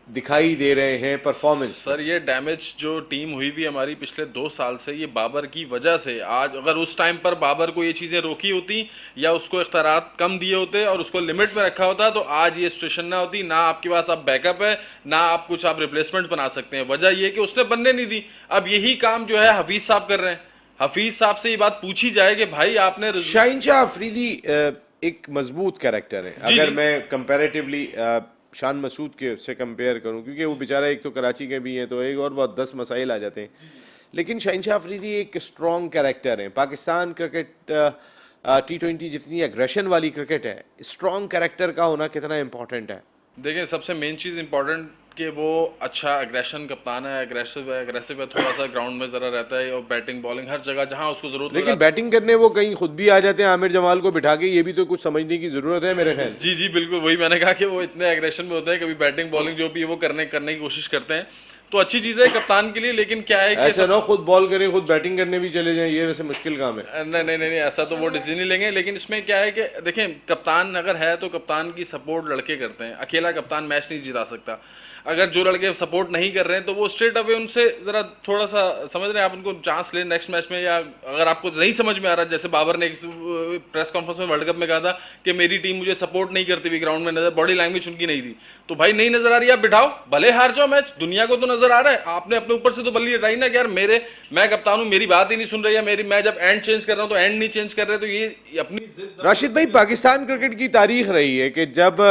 दिखाई दे रहे हैं परफॉर्मेंस। सर ये डैमेज जो टीम हुई भी हमारी पिछले 2 साल से, ये बाबर की वजह से। आज अगर उस टाइम पर बाबर को ये चीज़ें रोकी होती या उसको इख्तियारात कम दिए होते और उसको लिमिट में रखा होता तो आज ये सिचुएशन ना होती। ना आपके पास अब बैकअप है, ना आप कुछ आप रिप्लेसमेंट बना सकते हैं। वजह ये कि उसने बनने नहीं दी। अब यही काम जो है हफीज साहब कर रहे हैं। हफीज साहब से ये बात पूछी जाए कि भाई आपने शाहिनशाह अफरीदी एक मजबूत कैरेक्टर है, अगर मैं कंपैरेटिवली शान मसूद के से कंपेयर करूं, क्योंकि वो बेचारा एक तो कराची के भी हैं तो एक और बहुत 10 मसाइल आ जाते हैं, लेकिन शाहिनशाह अफरीदी एक स्ट्रॉन्ग कैरेक्टर है। पाकिस्तान क्रिकेट T20 जितनी एग्रेशन वाली क्रिकेट है, स्ट्रॉन्ग कैरेक्टर का होना कितना इंपॉर्टेंट है। देखें, सबसे मेन चीज़ इंपॉर्टेंट कि वो अच्छा एग्रेशन कप्तान है, एग्रेसिव है, थोड़ा सा ग्राउंड में ज़रा रहता है, और बैटिंग बॉलिंग हर जगह जहां उसको ज़रूरत। लेकिन बैटिंग करने वो कहीं खुद भी आ जाते हैं आमिर जमाल को बिठा के, ये भी तो कुछ समझने की ज़रूरत है मेरे ख्याल। जी बिल्कुल, वही मैंने कहा कि वो इतने एग्रेशन में होते हैं, कभी बैटिंग बॉलिंग जो भी है वो करने की कोशिश करते हैं, तो अच्छी चीज़ है कप्तान के लिए। लेकिन क्या है कि ऐसा ना खुद बॉल करें खुद बैटिंग करने भी चले जाएं, ये वैसे मुश्किल काम है। नहीं, ऐसा तो वो डिसीजन नहीं लेंगे। लेकिन इसमें क्या है कि देखें, कप्तान अगर है तो कप्तान की सपोर्ट लड़के करते हैं, अकेला कप्तान मैच नहीं जिता सकता। अगर जो लड़के सपोर्ट नहीं कर रहे हैं तो वो स्ट्रेट अवे उनसे ज़रा थोड़ा सा समझ रहे हैं, आप उनको चांस लें नेक्स्ट मैच में। या अगर आपको नहीं समझ में आ रहा, जैसे बाबर ने प्रेस कॉन्फ्रेंस में वर्ल्ड कप में कहा था कि मेरी टीम मुझे सपोर्ट नहीं करती हुई, ग्राउंड में नजर, बॉडी लैंग्वेज उनकी नहीं थी, तो भाई नहीं नजर आ रही, आप बिठाओ, भले हार जाओ मैच, दुनिया को तो नजर आ रहा है। आपने अपने ऊपर से तो बल्ली हटाई ना कि यार मैं कप्तान हूँ, मेरी बात ही नहीं सुन रही है, मैं जब एंड चेंज कर रहा हूँ तो एंड नहीं चेंज कर रहे, तो ये अपनी। राशिद भाई, पाकिस्तान क्रिकेट की तारीख रही है कि जब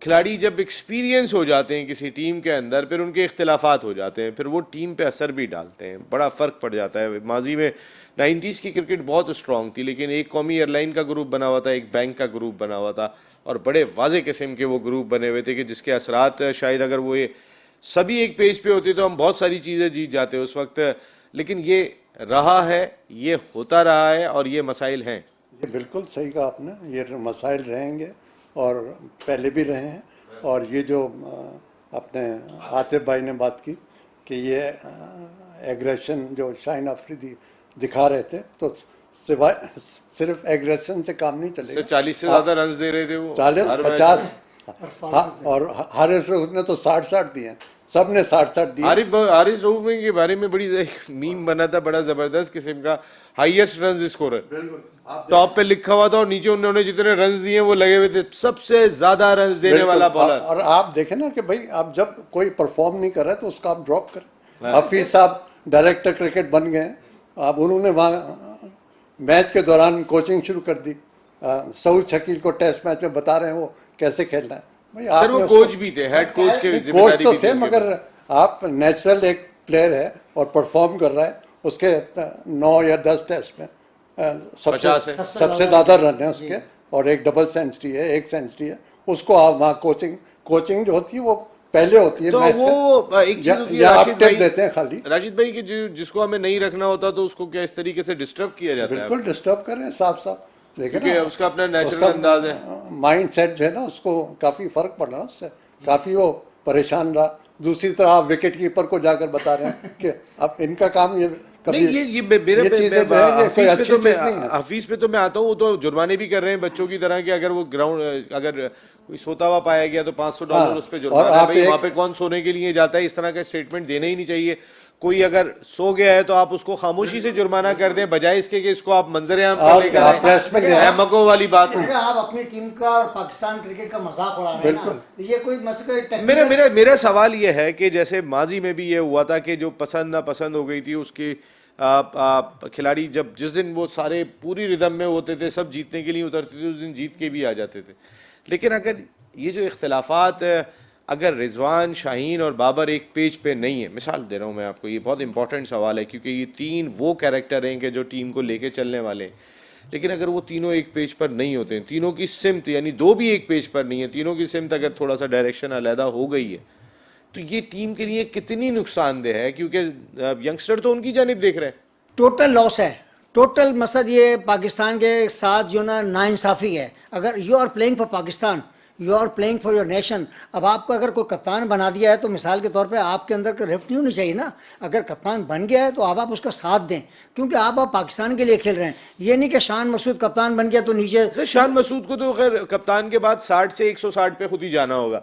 खिलाड़ी जब एक्सपीरियंस हो जाते हैं किसी टीम के अंदर, फिर उनके इख्तिलाफात हो जाते हैं, फिर वो टीम पे असर भी डालते हैं, बड़ा फ़र्क पड़ जाता है। माजी में 90s की क्रिकेट बहुत स्ट्रॉन्ग थी, लेकिन एक कौमी एयरलाइन का ग्रुप बना हुआ था, एक बैंक का ग्रुप बना हुआ था, और बड़े वाजे किस्म के वो ग्रुप बने हुए थे कि जिसके असरात शायद अगर वो ये सभी एक पेज पे होते तो हम बहुत सारी चीज़ें जीत जाते उस वक्त। लेकिन ये रहा है, ये होता रहा है, और ये मसाइल हैं। ये बिल्कुल सही कहा आपने, ये मसाइल रहेंगे और पहले भी रहे हैं। और ये जो अपने आतिफ भाई ने बात की कि ये एग्रेशन जो शाहिन अफरीदी दिखा रहे थे, तो सिवाय सिर्फ एग्रेशन से काम नहीं चलेगा। 40 से ज़्यादा रन दे रहे थे वो, 40 50, और हारिस रऊफ ने तो 60 दिए, सब ने 60 दिए। हारिस रऊफ के बारे में बड़ी मीम बना था, बड़ा जबरदस्त किस्म का, हाईएस्ट रन स्कोरर टॉप पे लिखा हुआ था, और नीचे उन्होंने जितने रन्स दिए वो लगे हुए थे सबसे ज्यादा रन्स देने वाला बॉलर। और आप देखें ना कि भाई आप जब कोई परफॉर्म नहीं कर रहा है तो उसको आप ड्रॉप करें। हफीज साहब डायरेक्टर क्रिकेट बन गए, अब उन्होंने वहाँ मैच के दौरान कोचिंग शुरू कर दी। सऊद शकील को टेस्ट मैच में बता रहे हैं वो कैसे खेलना है। भाई सर वो कोच भी थे, हेड कोच के कोच तो थे, मगर आप नेचुरल एक प्लेयर है और परफॉर्म कर रहा है, उसके 9 या 10 टेस्ट में सबसे ज़्यादा रन है उसके, और एक डबल सेंचुरी है, एक सेंचुरी है। उसको आप वहाँ कोचिंग जो होती है वो पहले होती है, तो वो एक चीज होती है राशिद भाई देते हैं खाली। राशिद भाई कि जिसको हमें नहीं रखना होता तो उसको क्या इस तरीके से डिस्टर्ब किया जाता है? बिल्कुल डिस्टर्ब कर रहे हैं साफ देखिए ना, उसका अपना नेचुरल अंदाज है, माइंड सेट जो है ना, उसको काफी फर्क पड़ रहा है उससे, काफी वो परेशान रहा। दूसरी तरफ आप विकेट कीपर को जाकर बता रहे हैं कि अब इनका काम ये नहीं, ये मेरे हफीज पे तो मैं आता हूँ, वो तो जुर्माने भी कर रहे हैं बच्चों की तरह कि अगर वो ग्राउंड अगर कोई सोता हुआ पाया गया तो $500 उस पर जुर्माना है। भाई वहाँ पे कौन सोने के लिए जाता है? इस तरह का स्टेटमेंट देना ही नहीं चाहिए। कोई अगर सो गया है तो आप उसको खामोशी से जुर्माना कर दें, बजाय इसके कि इसको आप मंजर-ए-आम पर लेकर आए। मको वाली बात है, आप अपनी टीम का और पाकिस्तान क्रिकेट का मजाक उड़ा रहे हैं ना, ये कोई मसला। मेरा सवाल ये है कि जैसे माजी में भी ये हुआ था कि जो पसंद नापसंद हो गई थी उसकी खिलाड़ी जब जिस दिन वो सारे पूरी रिदम में होते थे, सब जीतने के लिए उतरते थे, उस दिन जीत के भी आ जाते थे। लेकिन अगर ये जो इख्तलाफात अगर रिजवान, शाहीन और बाबर एक पेज पे नहीं है, मिसाल दे रहा हूँ मैं आपको, ये बहुत इंपॉर्टेंट सवाल है क्योंकि ये तीन वो कैरेक्टर हैं कि जो टीम को लेके चलने वाले हैं, लेकिन अगर वो तीनों एक पेज पर नहीं होते हैं, तीनों की सिमत यानी दो भी एक पेज पर नहीं है, तीनों की सिमत अगर थोड़ा सा डायरेक्शन अलहदा हो गई है तो ये टीम के लिए कितनी नुकसानदेह है, क्योंकि यंगस्टर तो उनकी जानिब देख रहे हैं। टोटल लॉस है, टोटल मकसद ये पाकिस्तान के साथ जो ना नाइंसाफ़ी है। अगर you are playing for Pakistan, you are playing for your nation, अब आपको अगर कोई कप्तान बना दिया है तो मिसाल के तौर पे आपके अंदर का रिफ्ट नहीं होनी चाहिए ना। अगर कप्तान बन गया है तो आप उसका साथ दें, क्योंकि आप पाकिस्तान के लिए खेल रहे हैं। ये नहीं कि शान मसूद कप्तान बन गया तो नीचे। शान मसूद को तो खैर कप्तान के बाद 60 से 160 पे खुद ही जाना होगा,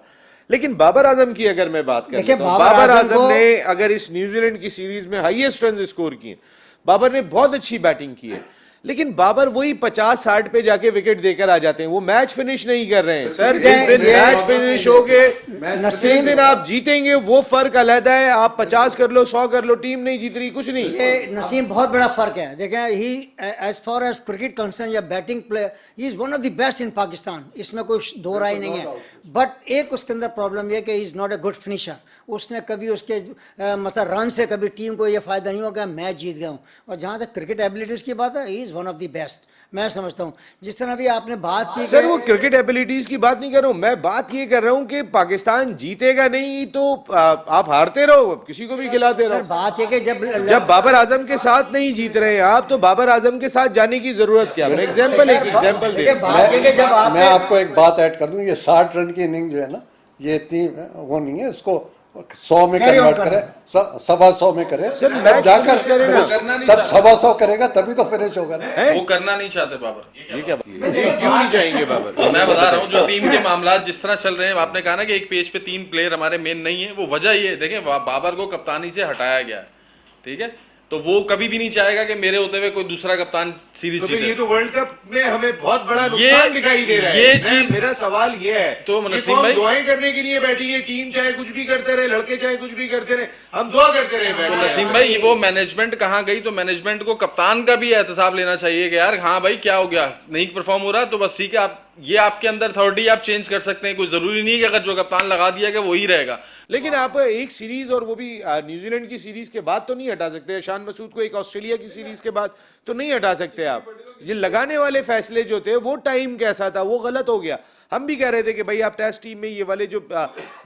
लेकिन बाबर आजम की अगर मैं बात करूं, बाबर आजम ने अगर इस न्यूजीलैंड की सीरीज में हाईएस्ट रन स्कोर किए, बाबर ने बहुत अच्छी बैटिंग की है, लेकिन बाबर वही 50-60 पे जाके विकेट देकर आ जाते हैं, वो मैच फिनिश नहीं कर रहे हैं। सर जिस दिन मैच फिनिश हो गए, जिस दिन आप जीतेंगे वो फर्क अलहदा है। आप 50 कर लो, 100 कर लो, टीम नहीं जीत रही, कुछ नहीं। ये नसीम बहुत बड़ा फर्क है। देखें, he as far as cricket concern या batting player, he is one of the best in Pakistan, इसमें कोई दो राय नहीं है। बट एक उसके अंदर प्रॉब्लम यह कि he is not a good finisher. उसने कभी उसके मतलब रन से कभी टीम को ये फायदा नहीं होगा मैच जीत गया हूँ। और जहाँ तक क्रिकेट एबिलिटीज की बात है, ही is one of the best, मैं समझता हूँ। जिस तरह भी आपने बात की, सर वो क्रिकेट एबिलिटीज की बात नहीं कर रहा हूँ, मैं बात ये कर रहा हूँ कि पाकिस्तान जीतेगा नहीं तो आप हारते रहो, किसी को भी खिलाते रहो। सर बात है कि जब बाबर आजम के साथ नहीं जीत रहे हैं आप, तो बाबर आजम के साथ जाने की जरूरत क्या है? एग्जाम्पल मैं आपको एक बात ऐड कर दूं, ये 60 रन की इनिंग जो है ना, ये इतनी वो नहीं है, इसको 100 में कन्वर्ट करे, 125 में करे, तब जाकर तब 125 करेगा तभी तो फिनिश होगा ना। वो करना नहीं चाहते बाबर। ये क्या क्यों नहीं चाहेंगे बाबर? मैं बता रहा हूँ जो टीम के मामला जिस तरह चल रहे हैं, आपने कहा ना कि एक पेज पे 3 प्लेयर हमारे मेन नहीं है, वो वजह ये है, देखें बाबर को कप्तानी से हटाया गया है, ठीक है, तो वो कभी भी नहीं चाहेगा कि मेरे होते हुए कोई दूसरा कप्तान सीरीज जीते। ये तो वर्ल्ड कप में हमें बहुत बड़ा नुकसान दिखाई दे रहा है। ये चीज, मेरा सवाल ये है, तो नसीम भाई दुआएं करने के लिए बैठी है टीम, चाहे कुछ भी करते रहे, लड़के चाहे कुछ भी करते रहे, हम दुआ करते रहे। तो नसीम भाई वो मैनेजमेंट कहाँ गई? तो मैनेजमेंट को कप्तान का भी एहतसाब लेना चाहिए कि यार हाँ भाई क्या हो गया, नहीं परफॉर्म हो रहा, तो बस ठीक है, आप ये आपके अंदर अथॉरिटी आप चेंज कर सकते हैं, कोई जरूरी नहीं है कि अगर जो कप्तान लगा दिया कि वही रहेगा। लेकिन आप एक सीरीज और वो भी न्यूजीलैंड की सीरीज के बाद तो नहीं हटा सकते, शान मसूद को एक ऑस्ट्रेलिया की सीरीज के बाद तो नहीं हटा सकते आप। ये लगाने वाले फैसले जो थे, वो टाइम कैसा था, वो गलत हो गया। हम भी कह रहे थे कि भाई आप टेस्ट टीम में ये वाले जो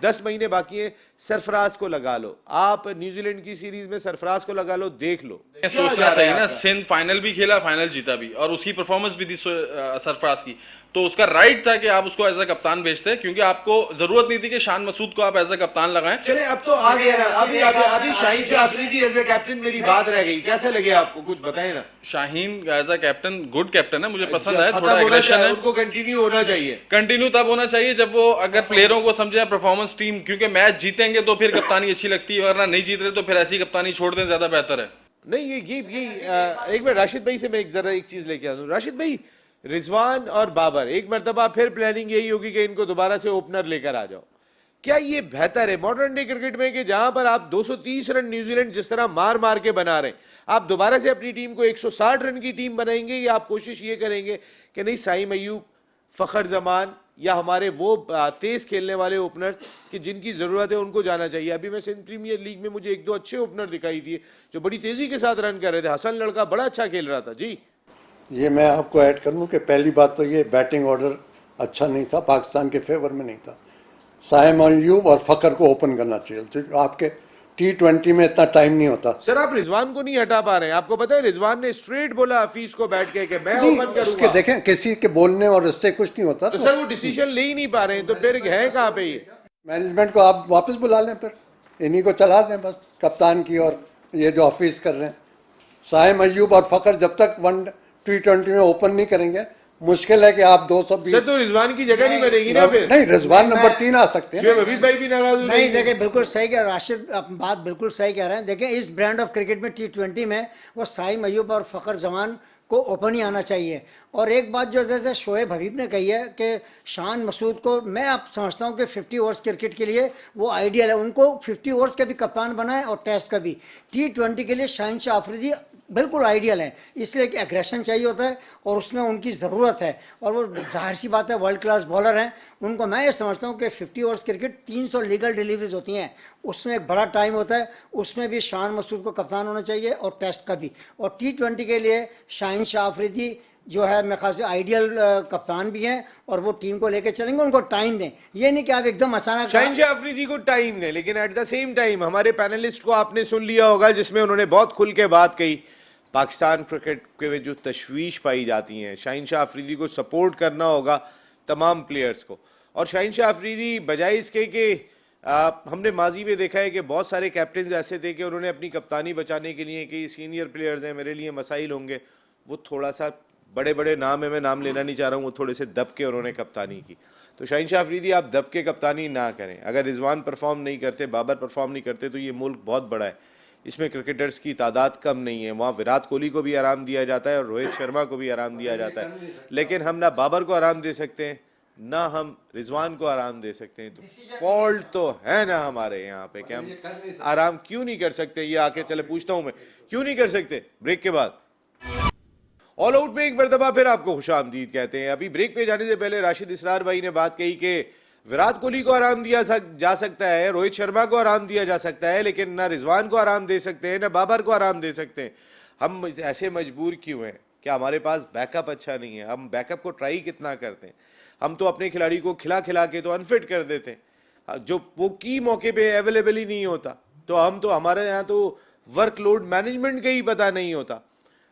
10 महीने बाकी हैं, सरफराज को लगा लो, आप न्यूजीलैंड की सीरीज में सरफराज को लगा लो, देख लो। सोचना सही ना, सिंध फाइनल भी खेला, फाइनल जीता भी, और उसकी परफॉर्मेंस भी थी सरफराज की, तो उसका राइट था कि आप उसको एज अ कप्तान भेजते, क्योंकि आपको जरूरत नहीं थी कि शान मसूद को आप एज अ कप्तान लगाएं। चले अब तो आ गया ना, अभी Shaheen Shah Afridi as a captain, मेरी बात रह गई, कैसे लगे आपको, कुछ बताएं ना। Shaheen as a captain good captain है, मुझे पसंद है, थोड़ा एग्रेशन है, उनको कंटिन्यू होना चाहिए। कंटिन्यू तब होना चाहिए जब वो अगर प्लेयरों को समझे परफॉर्मेंस टीम, क्योंकि मैच जीतेंगे तो फिर कप्तानी अच्छी लगती है, वरना नहीं जीत रहे तो फिर ऐसी कप्तानी छोड़ दें, ज्यादा बेहतर है। नहीं ये एक बार राशिद भाई से मैं एक चीज लेके आ दूं। राशिद भाई, रिजवान और बाबर, एक मरतबा फिर प्लानिंग यही होगी कि इनको दोबारा से ओपनर लेकर आ जाओ, क्या ये बेहतर है मॉडर्न डे क्रिकेट में कि जहां पर आप 230 रन न्यूजीलैंड जिस तरह मार मार के बना रहे हैं, आप दोबारा से अपनी टीम को 160 रन की टीम बनाएंगे, या आप कोशिश ये करेंगे कि नहीं साइम अयूब, फखर जमान या हमारे वो तेज खेलने वाले ओपनर कि जिनकी जरूरत है उनको जाना चाहिए? अभी मैं सिंध प्रीमियर लीग में मुझे 1-2 अच्छे ओपनर दिखाई दिए जो बड़ी तेजी के साथ रन कर रहे थे। हसन लड़का बड़ा अच्छा खेल रहा था जी। ये मैं आपको ऐड कर दूं कि पहली बात तो ये बैटिंग ऑर्डर अच्छा नहीं था, पाकिस्तान के फेवर में नहीं था। साइम अयूब और फखर को ओपन करना चाहिए, आपके T20 में इतना टाइम नहीं होता। सर आप रिजवान को नहीं हटा पा रहे हैं, आपको पता है रिजवान ने स्ट्रेट बोला हफीज को बैठ के कि मैं ओपन करूंगा। उसके देखें किसी के बोलने और इससे कुछ नहीं होता। तो सर वो डिसीजन ले ही नहीं पा रहे हैं, तो फिर है कहाँ पे ये? मैनेजमेंट को आप वापस बुला लें, फिर इन्हीं को चला दें बस, कप्तान की और ये जो हफीज कर रहे हैं। साइम अयूब और फखर जब तक T20 में ओपन नहीं करेंगे, मुश्किल है कि आप 220। सर तो रिजवान की जगह नहीं बनेगी ना फिर? नहीं, रिजवान नंबर 3 आ सकते हैं। अभी भाई भी नाराज हो नहीं, देखें बिल्कुल सही कह राशिद, आप बात बिल्कुल सही कह रहे हैं। देखें इस ब्रांड ऑफ क्रिकेट में T20 में वो साइम अयूब और फखर जमान को ओपन ही आना चाहिए। और एक बात जो जैसे शोएब हबीब ने कही है कि शान मसूद को मैं आप समझता हूँ कि 50 ओवर्स क्रिकेट के लिए वो आइडियल है, उनको 50 ओवर्स का भी कप्तान बनाए और टेस्ट का भी। T20 के लिए शाहीन शाह अफरीदी बिल्कुल आइडियल है, इसलिए कि एग्रेशन चाहिए होता है और उसमें उनकी ज़रूरत है। और वो जाहिर सी बात है वर्ल्ड क्लास बॉलर हैं, उनको मैं ये समझता हूँ कि 50 ओवर्स क्रिकेट 300 लीगल डिलीवरीज होती हैं, उसमें एक बड़ा टाइम होता है, उसमें भी शान मसूद को कप्तान होना चाहिए और टेस्ट का भी। और T20 के लिए शाहीन शाह अफरीदी जो है मेरे ख्याल से आइडियल कप्तान भी हैं और वो टीम को लेकर चलेंगे, उनको टाइम दें, ये नहीं कि आप एकदम अचानक। शाहीन शाह अफरीदी को टाइम दें, लेकिन एट द सेम टाइम हमारे पैनलिस्ट को आपने सुन लिया होगा जिसमें उन्होंने बहुत खुल के बात कही पाकिस्तान क्रिकेट के में जो तशवीश पाई जाती हैं, शाहीन शाह अफरीदी को सपोर्ट करना होगा तमाम प्लेयर्स को। और शाहीन शाह अफरीदी बजाय इसके कि हमने माजी में देखा है कि बहुत सारे कैप्टन ऐसे थे कि उन्होंने अपनी कप्तानी बचाने के लिए कि सीनियर प्लेयर्स हैं, मेरे लिए मसाइल होंगे, वो थोड़ा सा बड़े बड़े नाम है, मैं नाम लेना नहीं चाह रहा हूँ, वो थोड़े से दब के उन्होंने कप्तानी की। तो शाहीन शाह अफरीदी आप दब के कप्तानी ना करें। अगर रिजवान परफॉर्म नहीं करते, बाबर परफॉर्म नहीं करते, तो ये मुल्क बहुत बड़ा है, इसमें क्रिकेटर्स की तादाद कम नहीं है। वहाँ विराट कोहली को भी आराम दिया जाता है और रोहित शर्मा को भी आराम दिया जाता है, लेकिन हम ना बाबर को आराम दे सकते हैं ना हम रिजवान को आराम दे सकते हैं। तो फॉल्ट तो है ना हमारे यहाँ पे कि हम आराम क्यों नहीं कर सकते। ये आके चले पूछता हूँ मैं, क्यों नहीं कर सकते। ब्रेक के बाद ऑल आउट में एक मरतबा फिर आपको खुशामदीद कहते हैं। अभी ब्रेक पे जाने से पहले राशिद इसरार भाई ने बात कही कि विराट कोहली को आराम दिया जा सकता है, रोहित शर्मा को आराम दिया जा सकता है, लेकिन ना रिजवान को आराम दे सकते हैं ना बाबर को आराम दे सकते हैं। हम ऐसे मजबूर क्यों हैं? क्या हमारे पास बैकअप अच्छा नहीं है? हम बैकअप को ट्राई कितना करते हैं? हम तो अपने खिलाड़ी को खिला खिला के तो अनफिट कर देते हैं, जो वो की मौके पे अवेलेबल ही नहीं होता। तो हम तो हमारे यहाँ तो वर्कलोड मैनेजमेंट का ही पता नहीं होता।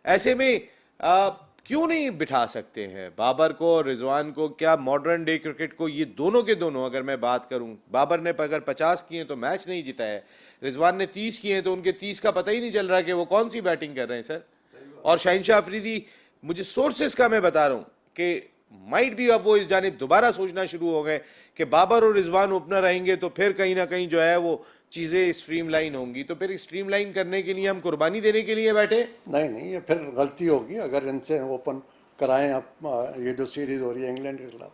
ऐसे में क्यों नहीं बिठा सकते हैं बाबर को और रिजवान को? क्या मॉडर्न डे क्रिकेट को ये दोनों के दोनों, अगर मैं बात करूं, बाबर ने अगर 50 किए तो मैच नहीं जीता है, रिजवान ने 30 किए तो उनके 30 का पता ही नहीं चल रहा कि वो कौन सी बैटिंग कर रहे हैं सर। और शाहीन शाह अफरीदी, मुझे सोर्सेस का मैं बता रहा हूं कि माइट भी अब वो इस जानिब दोबारा सोचना शुरू हो गए कि बाबर और रिजवान ओपनर रहेंगे तो फिर कहीं ना कहीं जो है वो चीज़ें स्ट्रीमलाइन होंगी। तो फिर स्ट्रीमलाइन करने के लिए हम कुर्बानी देने के लिए बैठे? नहीं, ये फिर गलती होगी अगर इनसे ओपन कराएं आप। ये जो सीरीज हो रही है इंग्लैंड के खिलाफ,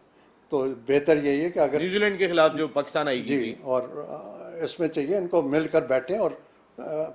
तो बेहतर यही है कि अगर न्यूजीलैंड के खिलाफ जो पाकिस्तान आएगी जी, और इसमें चाहिए इनको मिलकर बैठें और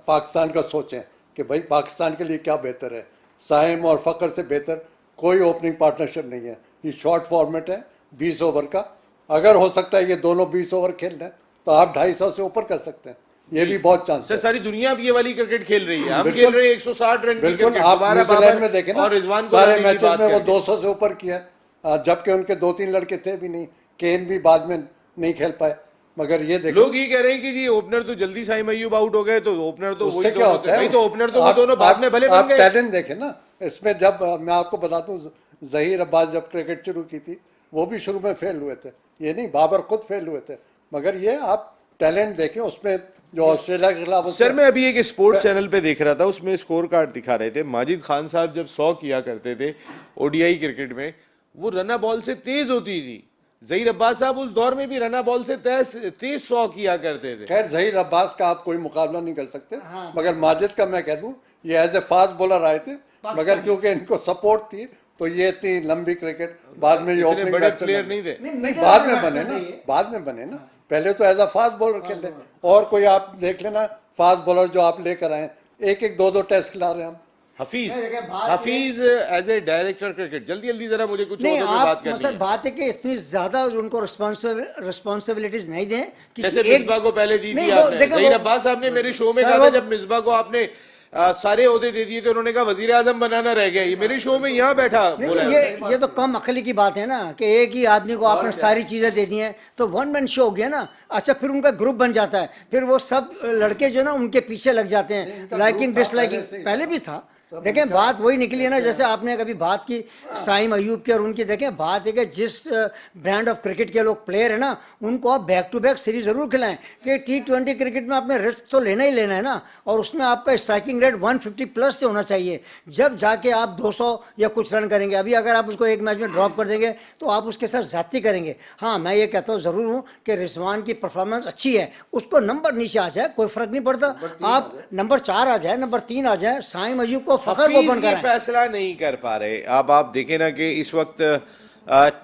पाकिस्तान का सोचें कि भाई पाकिस्तान के लिए क्या बेहतर है। साइम और फ़खर से बेहतर कोई ओपनिंग पार्टनरशिप नहीं है। ये शॉर्ट फॉर्मेट है 20 ओवर का, अगर हो सकता है ये दोनों 20 ओवर खेल रहे हैं तो आप 250 से ऊपर कर सकते हैं, ये भी बहुत चांस है। सारी दुनिया अब ये वाली क्रिकेट खेल रही है, हम खेल रहे हैं 160 रन की बिल्कुल। क्रिकेट। आप न्यूजीलैंड में देखें ना, और रिजवान को सारे मैचेस में वो 200 से ऊपर किया, जबकि उनके 2-3 लड़के थे भी नहीं, केन भी बाद में नहीं खेल पाए। मगर ये देखो, लोग ये कह रहे हैं कि जी ओपनर तो जल्दी साइम अय्यूब आउट हो गए, तो ओपनर तो वही क्या होता है, तो ओपनर तो वो दोनों बाद में भले बन गए। टैलेंट देखें ना इसमें। जब मैं आपको बता दूं, जहीर अब्बास जब क्रिकेट शुरू की थी वो भी शुरू में फेल हुए थे, ये नहीं बाबर खुद फेल हुए थे, मगर ये आप टैलेंट देखें उसमें। जो ऑस्ट्रेलिया के खिलाफ सर मैं अभी एक स्पोर्ट्स चैनल पे देख रहा था, उसमें स्कोर कार्ड दिखा रहे थे। माजिद खान साहब जब 100 किया करते थे ओडीआई क्रिकेट में, वो रना बॉल से तेज होती थी। जहीर अब्बास साहब उस दौर में भी रना बॉल से तेज 100 किया करते थे। खैर जहीर अब्बास का आप कोई मुकाबला नहीं कर सकते, मगर माजिद का मैं कह दूं ये एज ए फास्ट बॉलर आए थे, मगर क्योंकि इनको सपोर्ट थी तो ये इतनी लंबी क्रिकेट बाद में ये ओपनिंग बड़े प्लेयर नहीं थे, नहीं बाद में बने ना, बाद में बने ना। पहले तो एज अ फास्ट बॉलर खेले, और कोई आप देख लेना फास्ट बॉलर जो आप लेकर आए, एक एक 2-2 टेस्ट खिला रहे हैं हम। Hafeez as a director cricket, जल्दी जरा मुझे कुछ नहीं, और में बात करनी मतलब है। बात है कि इतनी ज्यादा उनको रिस्पॉन्सिबिलिटीज नहीं दें। जैसे मिसबा को पहले दी थी आपने, जहीर अब्बास साहब ने मेरे शो में कहा था जब मिसबा को आपने सारे ओहदे दे दिए थे, उन्होंने कहा वजीर आजम बनाना रह गया। ये मेरे शो में यहाँ बैठा बोला। ये तो कम अकली की बात है ना कि एक ही आदमी को आपने सारी चीजें दे दी हैं, तो वन मैन शो हो गया ना। अच्छा, फिर उनका ग्रुप बन जाता है, फिर वो सब लड़के जो ना उनके पीछे लग जाते हैं, लाइकिंग डिसलाइकिंग पहले भी था। देखें बात वही निकली है ना, जैसे आपने कभी बात की साइम अय्यूब की और उनकी। देखें बात है कि जिस ब्रांड ऑफ क्रिकेट के लोग प्लेयर है ना, उनको आप बैक टू बैक सीरीज जरूर खिलाएं कि T20 क्रिकेट में आपने रिस्क तो लेना ही लेना है ना, और उसमें आपका स्ट्राइकिंग रेट 150 प्लस से होना चाहिए, जब जाके आप 200 या कुछ रन करेंगे। अभी अगर आप उसको एक मैच में ड्रॉप कर देंगे तो आप उसके साथ ज्यादती करेंगे। हाँ, मैं ये कहता हूँ ज़रूर हूँ कि रिजवान की परफॉर्मेंस अच्छी है, उसको नंबर नीचे आ जाए कोई फर्क नहीं पड़ता, आप नंबर 4 आ जाए, नंबर 3 आ जाए, साइम अय्यूब को ये फैसला नहीं कर पा रहे। अब आप देखें ना कि इस वक्त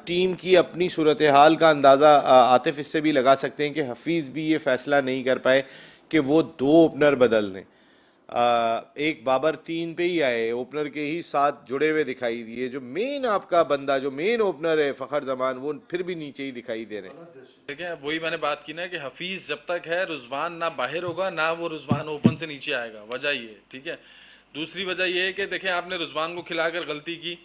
टीम की अपनी सूरत हाल का अंदाज़ा आतिफ इससे भी लगा सकते हैं कि हफीज़ भी ये फैसला नहीं कर पाए कि वो 2 ओपनर बदल दें। एक बाबर 3 पे ही आए, ओपनर के ही साथ जुड़े हुए दिखाई दिए। जो मेन आपका बंदा, जो मेन ओपनर है फखर जमान, वो फिर भी नीचे ही दिखाई दे रहे हैं। देखिए वही मैंने बात की ना कि हफीज जब तक है रुजवान ना बाहर होगा ना वो रुजवान ओपन से नीचे आएगा, वजह ये है, ठीक है। दूसरी वजह ये है कि देखें आपने रुजवान को खिलाकर गलती की,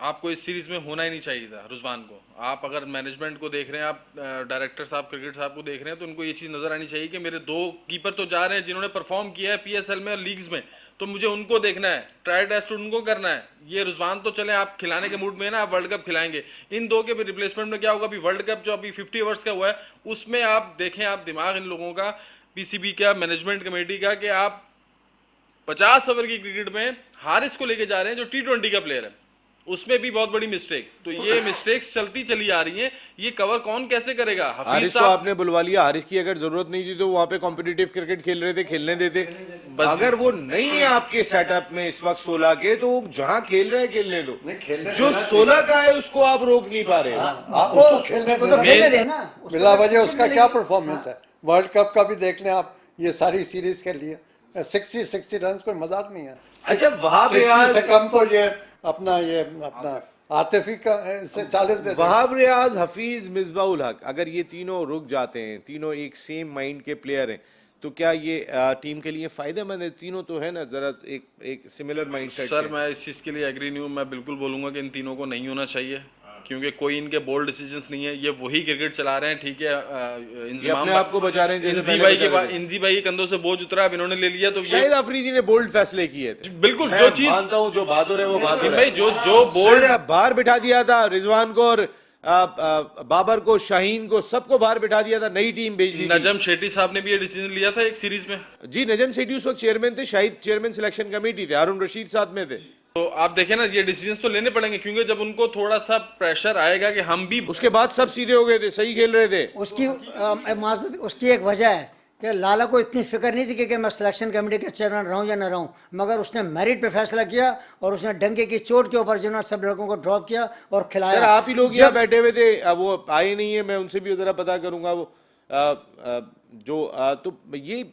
आपको इस सीरीज में होना ही नहीं चाहिए था रुजवान को। आप अगर मैनेजमेंट को देख रहे हैं, आप डायरेक्टर साहब क्रिकेट साहब को देख रहे हैं, तो उनको ये चीज़ नज़र आनी चाहिए कि मेरे 2 कीपर तो जा रहे हैं जिन्होंने परफॉर्म किया है पीएसएल में और लीग्स में, तो मुझे उनको देखना है, ट्राई टेस्ट उनको करना है। ये रुजवान तो चले आप खिलाने के मूड में है ना, आप वर्ल्ड कप खिलाएंगे, इन 2 के भी रिप्लेसमेंट में क्या होगा। अभी वर्ल्ड कप जो अभी 50 ओवर्स का हुआ है उसमें आप देखें, आप दिमाग इन लोगों का, पीसीबी का, मैनेजमेंट कमेटी का, कि आप 50 ओवर की क्रिकेट में हारिस को लेके जा रहे हैं जो T20 का प्लेयर है, उसमें भी बहुत बड़ी मिस्टेक। तो ये मिस्टेक्स चलती चली आ रही हैं, ये कवर कौन कैसे करेगा। हारिस को आपने बुलवा लिया, हारिस की अगर जरूरत नहीं थी तो वहां पे कॉम्पिटिटिव क्रिकेट खेल रहे थे, खेलने देते। अगर वो नहीं है आपके सेटअप में इस वक्त 16 के, तो जहां खेल रहे हैं खेलने दो। जो 16 का है उसको आप रोक नहीं पा रहे। उसको खेलने उसको तो खेलने देना। बिला वजह उसका क्या परफॉर्मेंस है। वर्ल्ड कप का भी देख लें आप, ये सारी सीरीज के लिए 60 रन कोई मजाक नहीं है। अच्छा वहाब 60 से कम तो ये अपना आतिफी का 40 देते हैं। वहाब रियाज, हफीज, मिसबाउल हक, अगर ये तीनों रुक जाते हैं, तीनों एक सेम माइंड के प्लेयर हैं, तो क्या ये टीम के लिए फायदेमंद है? तीनों तो है ना जरा एक सिमिलर माइंडसेट। सर मैं इस चीज़ के लिए एग्री नहीं हूँ, मैं बिल्कुल बोलूँगा कि इन तीनों को नहीं होना चाहिए, क्योंकि कोई इनके बोल्ड डिसीजंस नहीं है। ये वही क्रिकेट चला रहे हैं, ठीक है, अपने आप को बचा रहे हैं। इंजी भाई के कंधों से बोझ उतरा, अब इन्होंने ले लिया, तो शाहिद अफरीदी ने बोल्ड फैसले किए थे। बिल्कुल मैं जो चीज मानता हूं, जो बहादुर है वो बहादुर है भाई, जो बोल्ड बाहर बिठा दिया था रिजवान को और बाबर को, शाहीन को, सबको बाहर बिठा दिया था, नई टीम भेज दी। नजम शेट्टी साहब ने भी ये डिसीजन लिया था एक सीरीज में। जी नजम सेठी उस वक्त चेयरमैन थे, शाहिद चेयरमैन सिलेक्शन कमेटी थे, हारून रशीद साथ में थे। तो आप देखें ना, ये डिसीजंस तो लेने पड़ेंगे, क्योंकि जब उनको थोड़ा सा प्रेशर आएगा कि हम भी, उसके बाद सब सीधे हो गए थे, सही खेल रहे थे। उसकी एक वजह है कि लाला को इतनी फिक्र नहीं थी कि मैं सिलेक्शन कमेटी का चेयरमैन रहूं या ना रहूं, मगर उसने मेरिट पे फैसला किया और उसने डंके की चोट के ऊपर जो ना सब लड़कों को ड्रॉप किया और खिलाया। सर आप ही लोग यहाँ बैठे हुए थे, वो आए नहीं है, मैं उनसे भी जरा पता करूंगा। वो तो ये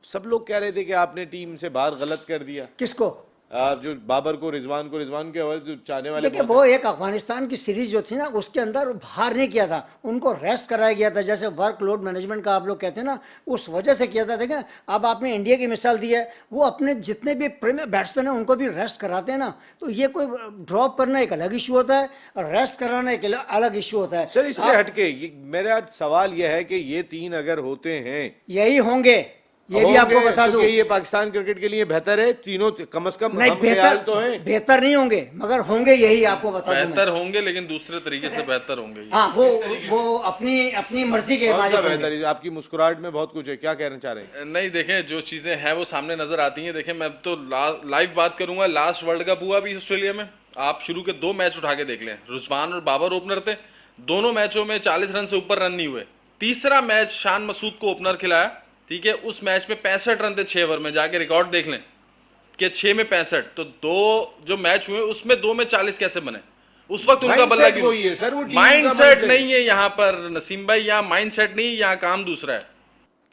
सब लोग कह रहे थे कि आपने टीम से बाहर गलत कर दिया। किसको? जो बाबर को, रिजवान के हवाले जो चाहने वाले। देखिए वो एक अफगानिस्तान की सीरीज जो थी ना, उसके अंदर बाहर नहीं किया था, उनको रेस्ट कराया गया था, जैसे वर्कलोड मैनेजमेंट का आप लोग कहते हैं ना, उस वजह से किया था। देखें अब आपने इंडिया की मिसाल दी है, वो अपने जितने भी प्रीमियर बैट्समैन हैं उनको भी रेस्ट कराते हैं ना, तो ये कोई ड्रॉप करना एक अलग इशू होता है और रेस्ट कराना एक अलग इशू होता है। सर इससे हटके मेरा सवाल यह है कि ये 3 अगर होते हैं, यही होंगे, ये भी आपको बता दूं, ये पाकिस्तान क्रिकेट के लिए बेहतर है। तीनों कम से कम नहीं, बेहतर तो है, बेहतर नहीं होंगे मगर होंगे, यही आपको बता दूं। बेहतर होंगे लेकिन दूसरे तरीके से बेहतर होंगे। हाँ वो अपनी मर्जी के मालिक होंगे। बेहतर है। आपकी मुस्कुराहट में बहुत कुछ है, क्या कहना चाह रहे हैं? नहीं देखें, जो चीजें हैं वो सामने नजर आती हैं। देखें मैं तो लाइव बात करूंगा, लास्ट वर्ल्ड कप हुआ भी ऑस्ट्रेलिया में, आप शुरू के 2 मैच उठा के देख लें, रुजवान और बाबर ओपनर थे, दोनों मैचों में 40 रन से ऊपर रन नहीं हुए। तीसरा मैच शान मसूद को ओपनर खिलाया, ठीक है, उस मैच में 65 रन थे 6 ओवर में, जाके रिकॉर्ड देख लें कि 6 में 65। तो 2 जो मैच हुए उसमें 2 में 40 कैसे बने? उस वक्त उनका बल्ला माइंडसेट नहीं है यहाँ पर नसीम भाई, यहाँ माइंडसेट नहीं, यहाँ काम दूसरा है।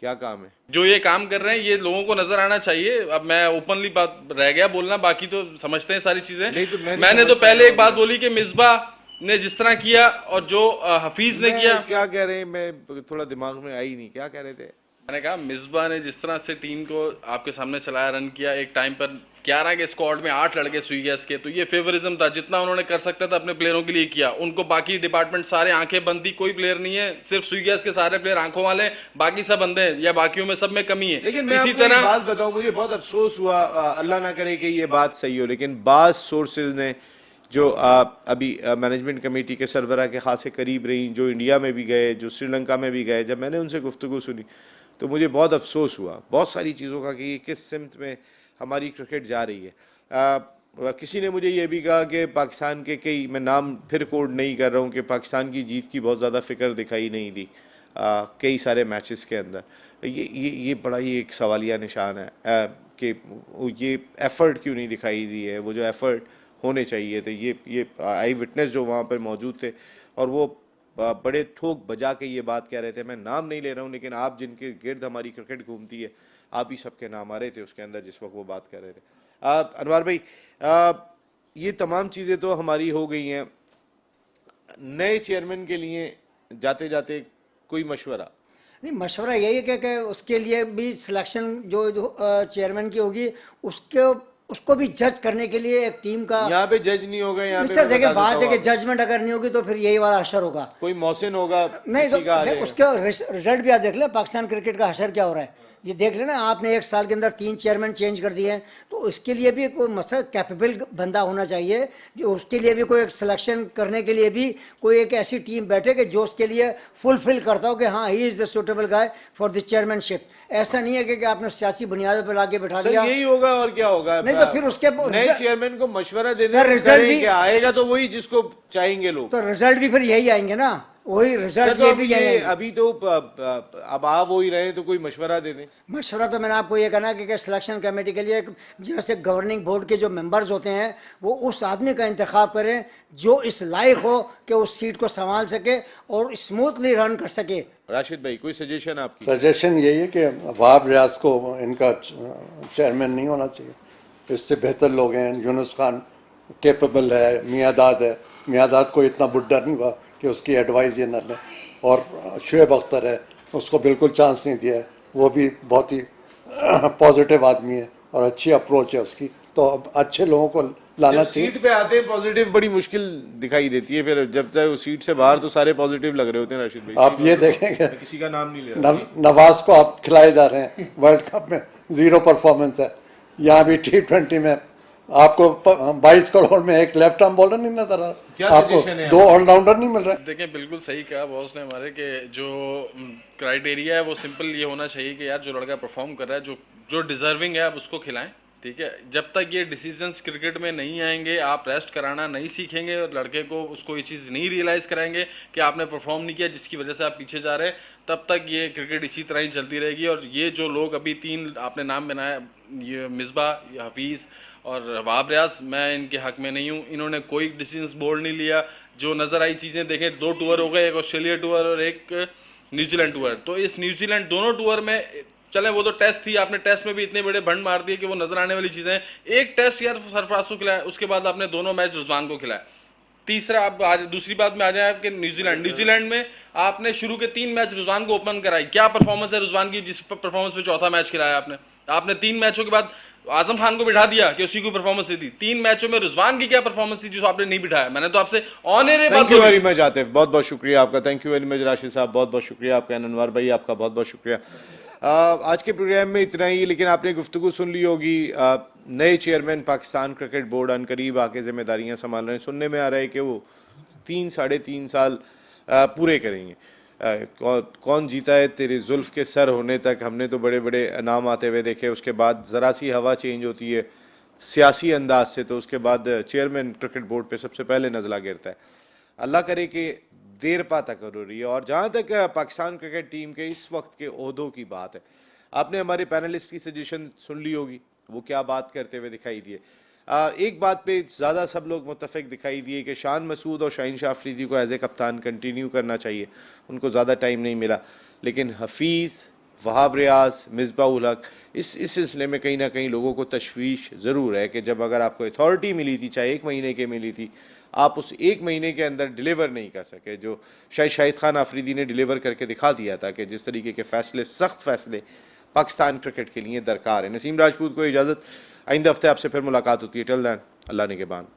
क्या काम है? जो ये काम कर रहे हैं ये लोगों को नजर आना चाहिए। अब मैं ओपनली बात रह गया बोलना, बाकी तो समझते हैं सारी चीजें। तो मैंने तो पहले एक बात बोली कि मिसबाह ने जिस तरह किया और जो हफीज ने किया, क्या कह रहे हैं, मैं थोड़ा दिमाग में आई नहीं, क्या कह रहे थे? मैंने कहा मिसबाह ने जिस तरह से टीम को आपके सामने चलाया, रन किया, एक टाइम पर 11 के स्क्वाड में 8 लड़के सुई गैस के, तो ये फेवरिज्म था, जितना उन्होंने कर सकता था अपने प्लेयरों के लिए किया। उनको बाकी डिपार्टमेंट सारे आंखें बंद थी, कोई प्लेयर नहीं है, सिर्फ सुई गैस के सारे प्लेयर आंखों वाले, बाकी सब अंधे हैं या बाकियों में सब में कमी है। लेकिन मैं इसी तरह बात बताऊं, मुझे बहुत अफसोस हुआ, अल्लाह ना करे कि ये बात सही हो, लेकिन बाज सोर्सेज ने जो अभी मैनेजमेंट कमेटी के सरबराह के खासे करीब रही, जो इंडिया में भी गए, जो श्रीलंका में भी गए, जब मैंने उनसे गुफ्तगू सुनी तो मुझे बहुत अफसोस हुआ बहुत सारी चीज़ों का कि किस सिमत में हमारी क्रिकेट जा रही है। किसी ने मुझे ये भी कहा कि पाकिस्तान के कई, मैं नाम फिर कोड नहीं कर रहा हूँ, कि पाकिस्तान की जीत की बहुत ज़्यादा फ़िक्र दिखाई नहीं दी कई सारे मैचेस के अंदर। ये बड़ा ही एक सवालिया निशान है कि ये एफ़र्ट क्यों नहीं दिखाई दी है, वो जो एफ़र्ट होने चाहिए थे। ये आई विटनेस जो वहाँ पर मौजूद थे और वो बड़े ठोक बजा के ये बात कह रहे थे, मैं नाम नहीं ले रहा हूँ, लेकिन आप जिनके गिर्द हमारी क्रिकेट घूमती है, आप ही सबके नाम आ रहे थे उसके अंदर जिस वक्त वो बात कर रहे थे। अनवार भाई, ये तमाम चीज़ें तो हमारी हो गई हैं, नए चेयरमैन के लिए जाते जाते कोई मशवरा? नहीं, मशवरा यही है कि उसके लिए भी सिलेक्शन जो चेयरमैन की होगी उसको भी जज करने के लिए एक टीम का। यहाँ पे जज नहीं होगा, यहाँ पे सर देखिए, मैं बता बात देता है कि हूँ जजमेंट अगर नहीं होगी तो फिर यही वाला हशर होगा। कोई मौसिन होगा, नहीं किसी का आ तो जाएगा। उसका रिजल्ट भी आप देख ले, पाकिस्तान क्रिकेट का हशर क्या हो रहा है ये देख लेना। आपने एक साल के अंदर 3 चेयरमैन चेंज कर दिए हैं, तो इसके लिए भी कोई मसला कैपेबल बंदा होना चाहिए, जो उसके लिए भी कोई एक सिलेक्शन करने के लिए भी कोई एक ऐसी टीम बैठे कि जो उसके लिए फुलफिल करता हो कि हाँ he is the suitable guy for the chairmanship. ऐसा नहीं है कि आपने सियासी बुनियादों पर लाके बैठा सर दिया। यही होगा और क्या होगा? नहीं तो फिर उसके नए चेयरमैन को मशवरा देने सर, में रिजल्ट डरे भी- कि आएगा तो वही जिसको चाहेंगे लोग। तो रिजल्ट भी फिर यही आएंगे ना, वही सर रिजल्ट तो ये अब भी यही आएंगे। अभी तो अब आ वो ही रहे तो कोई मशवरा दे दें। मशवरा तो मैंने आपको ये कहना कि सिलेक्शन कमेटी के लिए एक जैसे गवर्निंग बोर्ड के जो मेंबर्स होते हैं वो उस आदमी का इंतखाब करें जो इस लायक हो कि उस सीट को संभाल सके और स्मूथली रन कर सके। राशिद भाई, कोई सजेशन आपकी? सजेशन यही है कि वहाब रियाज को इनका चेयरमैन नहीं होना चाहिए, इससे बेहतर लोग हैं। यूनुस खान कैपेबल है, मियादाद है, मियादाद को इतना बुढ़ा नहीं हुआ कि उसकी एडवाइस ये न लें, और शुएब अख्तर है, उसको बिल्कुल चांस नहीं दिया है, वो भी बहुत ही पॉजिटिव आदमी है और अच्छी अप्रोच है उसकी, तो अब अच्छे लोगों को लाना जब चाहिए। सीट पे आते हैं पॉजिटिव बड़ी मुश्किल दिखाई देती है, फिर जब तक उस सीट से बाहर तो सारे पॉजिटिव लग रहे होते हैं। राशिद भाई, आप ये देखेंगे मैं किसी का नाम नहीं ले रहा। नवाज को आप खिलाए जा रहे हैं, वर्ल्ड कप में 0 परफॉर्मेंस है, यहाँ भी T20 में आपको 22 करोड़ में एक लेफ्ट आर्म बॉलर नहीं नजर आ क्या रहा, आपको suggestion है 2 ऑलराउंडर नहीं मिल रहे। देखें, बिल्कुल सही कहा बॉस ने हमारे कि जो क्राइटेरिया है वो सिंपल ये होना चाहिए कि यार जो लड़का परफॉर्म कर रहा है, जो डिजर्विंग है, आप उसको खिलाएं। ठीक है, जब तक ये डिसीजंस क्रिकेट में नहीं आएंगे, आप रेस्ट कराना नहीं सीखेंगे और लड़के को उसको ये चीज़ नहीं रियलाइज़ कराएंगे कि आपने परफॉर्म नहीं किया जिसकी वजह से आप पीछे जा रहे हैं, तब तक ये क्रिकेट इसी तरह ही चलती रहेगी। और ये जो लोग अभी 3 आपने नाम बनाया, ये मिसबा, हफीज़ और वहाब रियाज, मैं इनके हक में नहीं हूँ। इन्होंने कोई डिसीजंस बोल्ड नहीं लिया। जो नज़र आई चीज़ें देखें, 2 टूर हो गए, एक ऑस्ट्रेलिया टूर और एक न्यूजीलैंड टूर। तो इस न्यूजीलैंड दोनों टूर में चलें, वो तो टेस्ट थी, आपने टेस्ट में भी इतने बड़े भंड मार दिए कि वो नजर आने वाली चीज़ें। एक टेस्ट यार सरफराज को खिलाया, उसके बाद आपने दोनों मैच रिजवान को खिलाया। तीसरा, अब आज दूसरी बात में आ जाए आपके न्यूजीलैंड में आपने शुरू के 3 मैच रिजवान को ओपन कराई। क्या परफॉर्मेंस है रिजवान की, जिस परफॉर्मेंस पे चौथा मैच खिलाया आपने 3 मैचों के बाद आजम खान को बिठा दिया कि उसी को परफॉर्मेंस दी। 3 मैचों में रिजवान की क्या परफॉर्मेंस थी जो आपने नहीं बिठाया? मैंने तो आपसे honour thank you very much Atif, बहुत बहुत शुक्रिया आपका। Thank you very much Rashid Sahab, बहुत बहुत शुक्रिया आपका। अनवार भाई, आपका बहुत बहुत शुक्रिया। आज के प्रोग्राम में इतना ही, लेकिन आपने गुफ्तगू सुन ली होगी। नए चेयरमैन पाकिस्तान क्रिकेट बोर्ड अनकरीब आके जिम्मेदारियां संभाल रहे हैं। सुनने में आ रहा है कि वो 3-3.5 साल पूरे करेंगे। कौन जीता है तेरे जुल्फ के सर होने तक, हमने तो बड़े बड़े नाम आते हुए देखे। उसके बाद ज़रा सी हवा चेंज होती है सियासी अंदाज से, तो उसके बाद चेयरमैन क्रिकेट बोर्ड पे सबसे पहले नज़ला गिरता है। अल्लाह करे कि देर पा तक रही है। और जहाँ तक पाकिस्तान क्रिकेट टीम के इस वक्त के ओहदों की बात है, आपने हमारे पैनलिस्ट की सजेशन सुन ली होगी, वो क्या बात करते हुए दिखाई दिए। एक बात पे ज़्यादा सब लोग मुत्तफ़िक दिखाई दिए कि शान मसूद और शाहीन शाह अफरीदी को एज ए कप्तान कंटिन्यू करना चाहिए, उनको ज़्यादा टाइम नहीं मिला। लेकिन हफीज़, वहाब रियाज, मिसबा उल हक, इस सिलसिले में कहीं ना कहीं लोगों को तशवीश ज़रूर है कि जब अगर आपको अथॉरिटी मिली थी, चाहे 1 महीने के मिली थी, आप उस 1 महीने के अंदर डिलीवर नहीं कर सके, जो शाहिद खान अफरीदी ने डिलीवर करके दिखा दिया था कि जिस तरीके के फ़ैसले, सख्त फ़ैसले पाकिस्तान क्रिकेट के लिए दरकार है। नसीम राजपूत को इजाज़त, आइंदा हफ्ते आपसे फिर मुलाकात होती है। टिल देन, अल्लाह निगहबान।